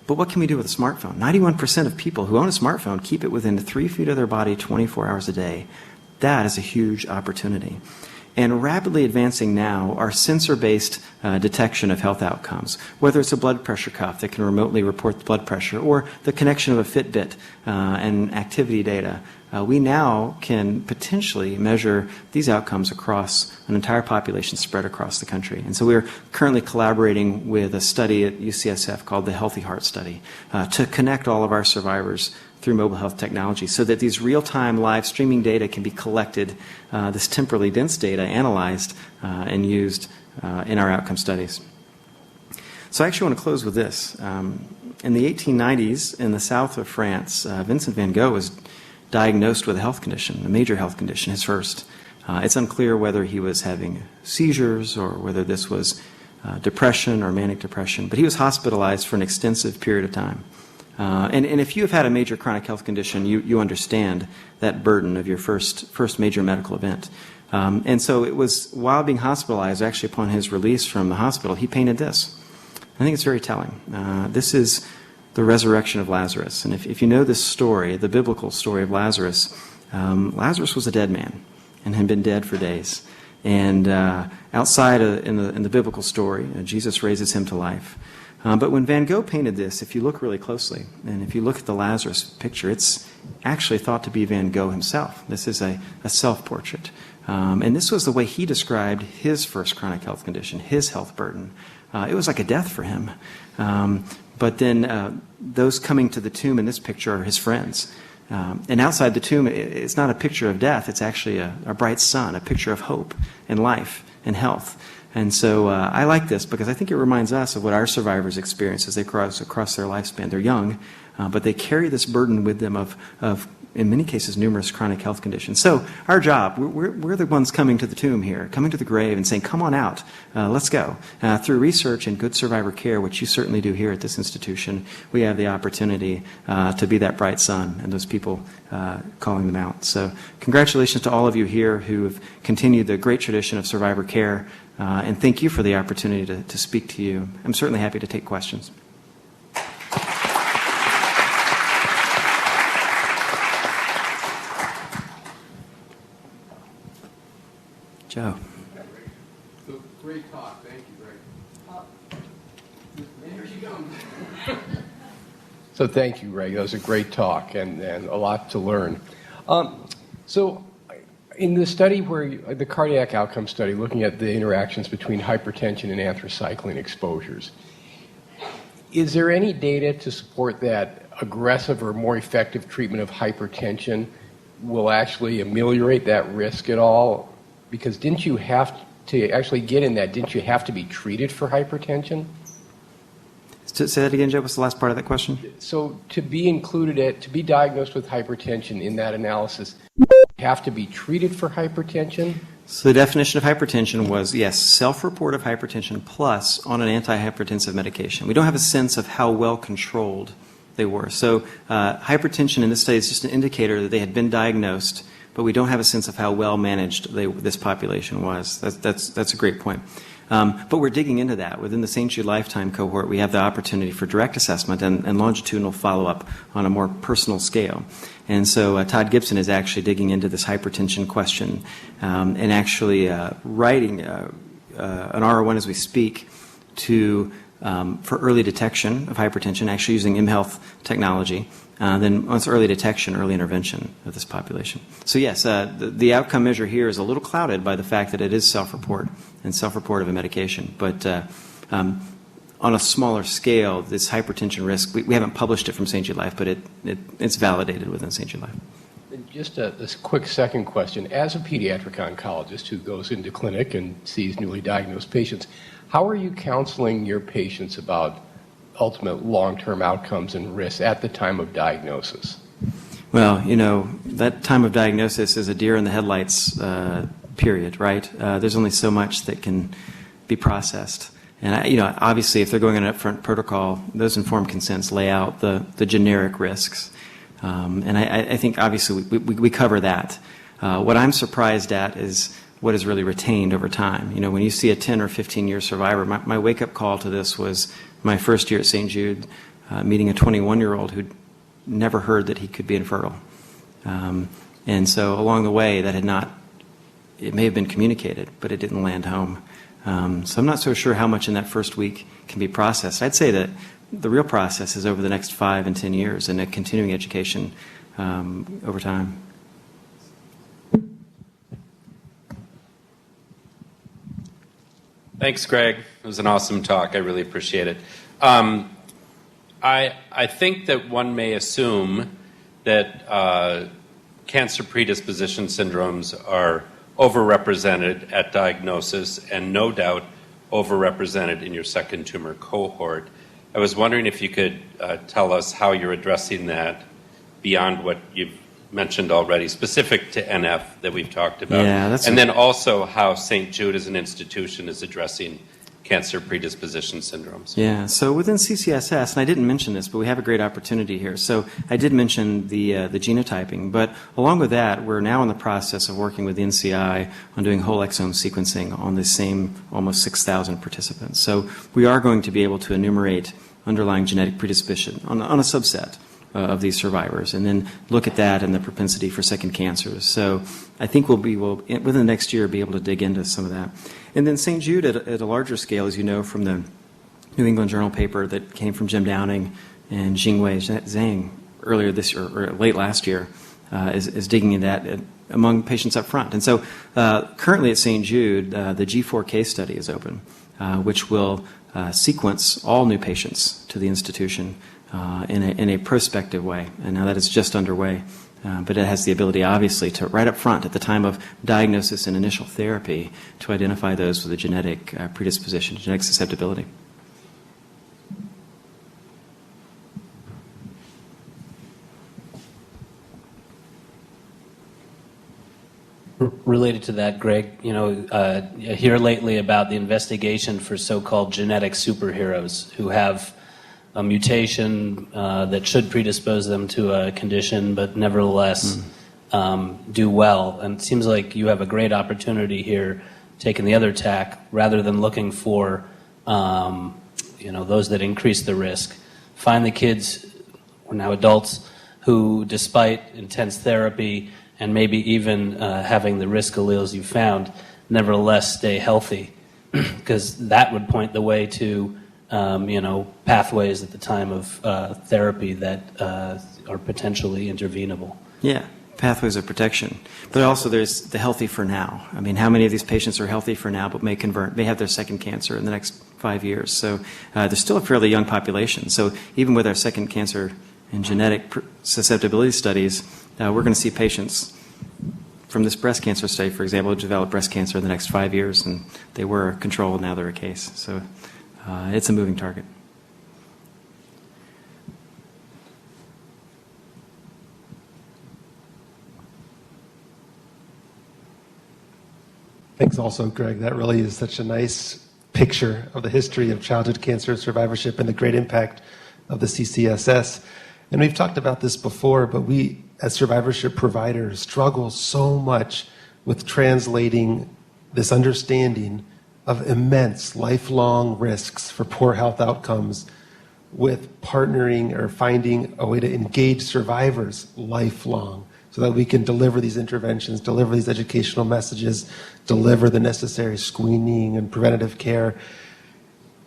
But what can we do with a smartphone? 91% of people who own a smartphone keep it within 3 feet of their body 24 hours a day. That is a huge opportunity. And rapidly advancing now are sensor-based detection of health outcomes, whether it's a blood pressure cuff that can remotely report the blood pressure or the connection of a Fitbit and activity data. We now can potentially measure these outcomes across an entire population spread across the country. And so we're currently collaborating with a study at UCSF called the Healthy Heart Study to connect all of our survivors through mobile health technology so that these real-time live streaming data can be collected, this temporally dense data analyzed and used in our outcome studies. So I actually want to close with this. In the 1890s, in the south of France, Vincent van Gogh was diagnosed with a health condition, a major health condition, his first. It's unclear whether he was having seizures or whether this was depression or manic depression, but he was hospitalized for an extensive period of time. And if you have had a major chronic health condition, you understand that burden of your first major medical event. And so it was while being hospitalized, actually upon his release from the hospital, he painted this. I think it's very telling. This is the Resurrection of Lazarus. And if you know this story, the biblical story of Lazarus, Lazarus was a dead man and had been dead for days. And outside in the biblical story, Jesus raises him to life. But when Van Gogh painted this, if you look really closely, and if you look at the Lazarus picture, it's actually thought to be Van Gogh himself. This is a self-portrait. And this was the way he described his first chronic health condition, his health burden. It was like a death for him. But then those coming to the tomb in this picture are his friends. And outside the tomb, it's not a picture of death. It's actually a bright sun, a picture of hope and life and health. And so I like this because I think it reminds us of what our survivors experience as they cross their lifespan. They're young, but they carry this burden with them of in many cases, numerous chronic health conditions. So our job, we're the ones coming to the tomb here, coming to the grave and saying, come on out, let's go. Through research and good survivor care, which you certainly do here at this institution, we have the opportunity to be that bright sun and those people calling them out. So congratulations to all of you here who have continued the great tradition of survivor care, and thank you for the opportunity to speak to you. I'm certainly happy to take questions. Joe. So, great talk. Thank you, Greg. Here you go. So thank you, Greg. That was a great talk and a lot to learn. So in the study the cardiac outcome study, looking at the interactions between hypertension and anthracycline exposures, is there any data to support that aggressive or more effective treatment of hypertension will actually ameliorate that risk at all? Because didn't you have to actually get in that, didn't you have to be treated for hypertension? Say that again, Joe. What's the last part of that question? So to be to be diagnosed with hypertension in that analysis, you have to be treated for hypertension? So the definition of hypertension was, yes, self-report of hypertension plus on an antihypertensive medication. We don't have a sense of how well controlled they were. So hypertension in this study is just an indicator that they had been diagnosed, but we don't have a sense of how well managed this population was. That's a great point. But we're digging into that. Within the St. Jude Lifetime Cohort, we have the opportunity for direct assessment and longitudinal follow-up on a more personal scale. And so Todd Gibson is actually digging into this hypertension question and actually writing an R01 as we speak for early detection of hypertension, actually using mHealth technology. Then once early detection, early intervention of this population. So yes, the outcome measure here is a little clouded by the fact that it is self-report and self-report of a medication. But on a smaller scale, this hypertension risk, we haven't published it from St. Jude Life, but it's validated within St. Jude Life. And just a quick second question. As a pediatric oncologist who goes into clinic and sees newly diagnosed patients, how are you counseling your patients about ultimate long-term outcomes and risks at the time of diagnosis? Well, that time of diagnosis is a deer in the headlights period, right? There's only so much that can be processed. And, obviously, if they're going on an upfront protocol, those informed consents lay out the generic risks. And I think, obviously, we cover that. What I'm surprised at is what is really retained over time. When you see a 10 or 15-year survivor, my wake-up call to this was my first year at St. Jude. meeting a 21-year-old who'd never heard that he could be infertile. And so along the way, it may have been communicated, but it didn't land home. So I'm not so sure how much in that first week can be processed. I'd say that the real process is over the next 5 and 10 years and a continuing education over time. Thanks, Greg. It was an awesome talk. I really appreciate it. I think that one may assume that cancer predisposition syndromes are overrepresented at diagnosis and no doubt overrepresented in your second tumor cohort. I was wondering if you could tell us how you're addressing that beyond what you've mentioned already, specific to NF that we've talked about. Yeah, and then also how St. Jude as an institution is addressing cancer predisposition syndromes. Yeah, so within CCSS, and I didn't mention this, but we have a great opportunity here. So I did mention the genotyping, but along with that, we're now in the process of working with the NCI on doing whole exome sequencing on the same almost 6,000 participants. So we are going to be able to enumerate underlying genetic predisposition on a subset of these survivors, and then look at that and the propensity for second cancers. So I think we'll within the next year, be able to dig into some of that. And then St. Jude at a larger scale, as you know from the New England Journal paper that came from Jim Downing and Jingwei Zhang earlier this year, or late last year, is digging into that among patients up front. And so currently at St. Jude, the G4 case study is open, which will sequence all new patients to the institution in a prospective way. And now that is just underway. But it has the ability, obviously, to right up front at the time of diagnosis and initial therapy to identify those with a genetic predisposition, genetic susceptibility. Related to that, Greg, I hear lately about the investigation for so-called genetic superheroes who have a mutation that should predispose them to a condition, but nevertheless do well. And it seems like you have a great opportunity here, taking the other tack, rather than looking for those that increase the risk. Find the kids, or now adults, who, despite intense therapy and maybe even having the risk alleles you found, nevertheless stay healthy, because that would point the way to pathways at the time of therapy that are potentially intervenable. Yeah, pathways of protection. But also there's the healthy for now. I mean, how many of these patients are healthy for now but may have their second cancer in the next 5 years? So there's still a fairly young population. So even with our second cancer and genetic susceptibility studies, we're going to see patients from this breast cancer study, for example, who develop breast cancer in the next 5 years, and they were a control, now they're a case. So it's a moving target. Thanks also, Greg. That really is such a nice picture of the history of childhood cancer survivorship and the great impact of the CCSS. And we've talked about this before, but we, as survivorship providers, struggle so much with translating this understanding of immense lifelong risks for poor health outcomes with partnering or finding a way to engage survivors lifelong so that we can deliver these interventions, deliver these educational messages, deliver the necessary screening and preventative care.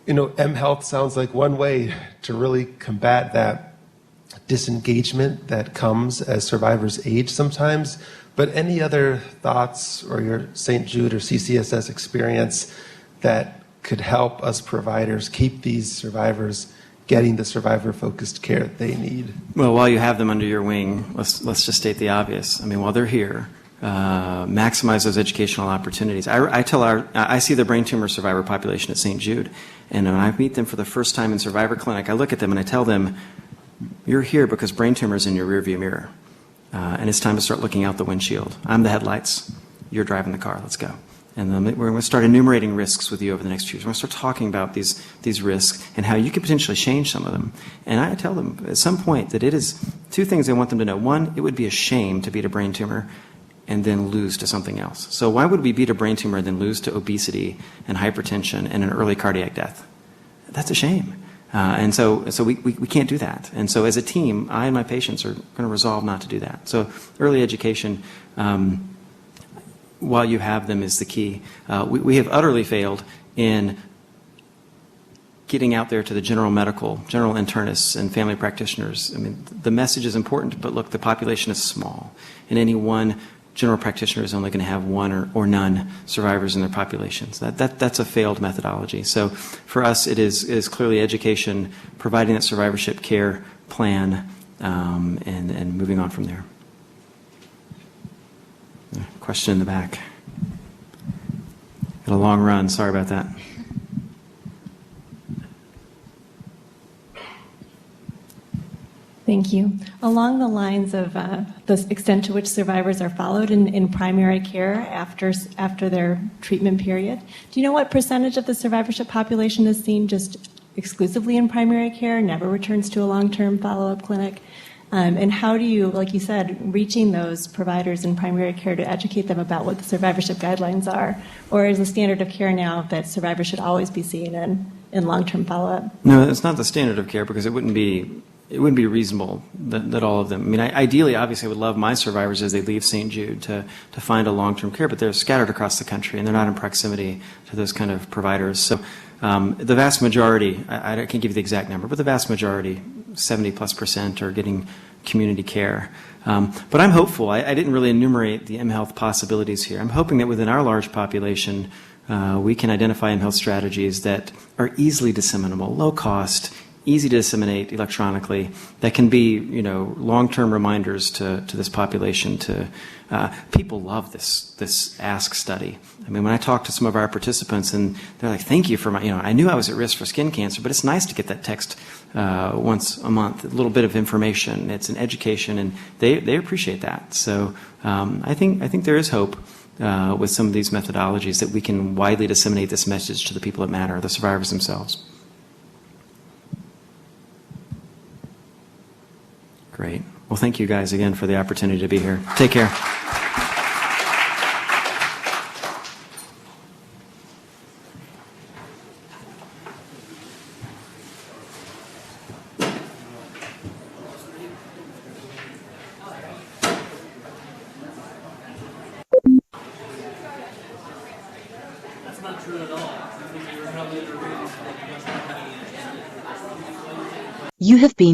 mHealth sounds like one way to really combat that disengagement that comes as survivors age sometimes. But any other thoughts or your St. Jude or CCSS experience that could help us providers keep these survivors getting the survivor-focused care that they need? Well, while you have them under your wing, let's just state the obvious. I mean, while they're here, maximize those educational opportunities. I see the brain tumor survivor population at St. Jude, and when I meet them for the first time in survivor clinic, I look at them and I tell them, you're here because brain tumor is in your rearview mirror, and it's time to start looking out the windshield. I'm the headlights. You're driving the car. Let's go. And then we're going to start enumerating risks with you over the next 2 years. We're going to start talking about these risks and how you can potentially change some of them. And I tell them at some point that it is two things I want them to know. One, it would be a shame to beat a brain tumor and then lose to something else. So why would we beat a brain tumor and then lose to obesity and hypertension and an early cardiac death? That's a shame. And so we can't do that. And so as a team, I and my patients are going to resolve not to do that. So early education, while you have them, is the key. We have utterly failed in getting out there to the general internists and family practitioners. I mean, the message is important, but look, the population is small, and any one general practitioner is only going to have one or none survivors in their populations. That's a failed methodology. So for us, it is clearly education, providing that survivorship care plan, and moving on from there. Question in the back. Got a long run. Sorry about that. Thank you. Along the lines of the extent to which survivors are followed in primary care after their treatment period, do you know what percentage of the survivorship population is seen just exclusively in primary care, never returns to a long-term follow-up clinic? And how do you, like you said, reaching those providers in primary care to educate them about what the survivorship guidelines are? Or is the standard of care now that survivors should always be seen in long-term follow-up? No, it's not the standard of care, because it wouldn't be reasonable that all of them. I mean, ideally, obviously, I would love my survivors as they leave St. Jude to find a long-term care, but they're scattered across the country and they're not in proximity to those kind of providers. So the vast majority, I can't give you the exact number, but the vast majority, 70+%, are getting community care. But I'm hopeful. I didn't really enumerate the mHealth possibilities here. I'm hoping that within our large population, we can identify mHealth strategies that are easily disseminable, low cost, easy to disseminate electronically, that can be, long-term reminders to this population. People love this ASK study. I mean, when I talk to some of our participants, and they're like, "Thank you for my, I knew I was at risk for skin cancer, but it's nice to get that text once a month, a little bit of information. It's an education," and they appreciate that. So I think there is hope with some of these methodologies that we can widely disseminate this message to the people that matter, the survivors themselves. Great. Well, thank you guys again for the opportunity to be here. Take care. That's not true at all. You have been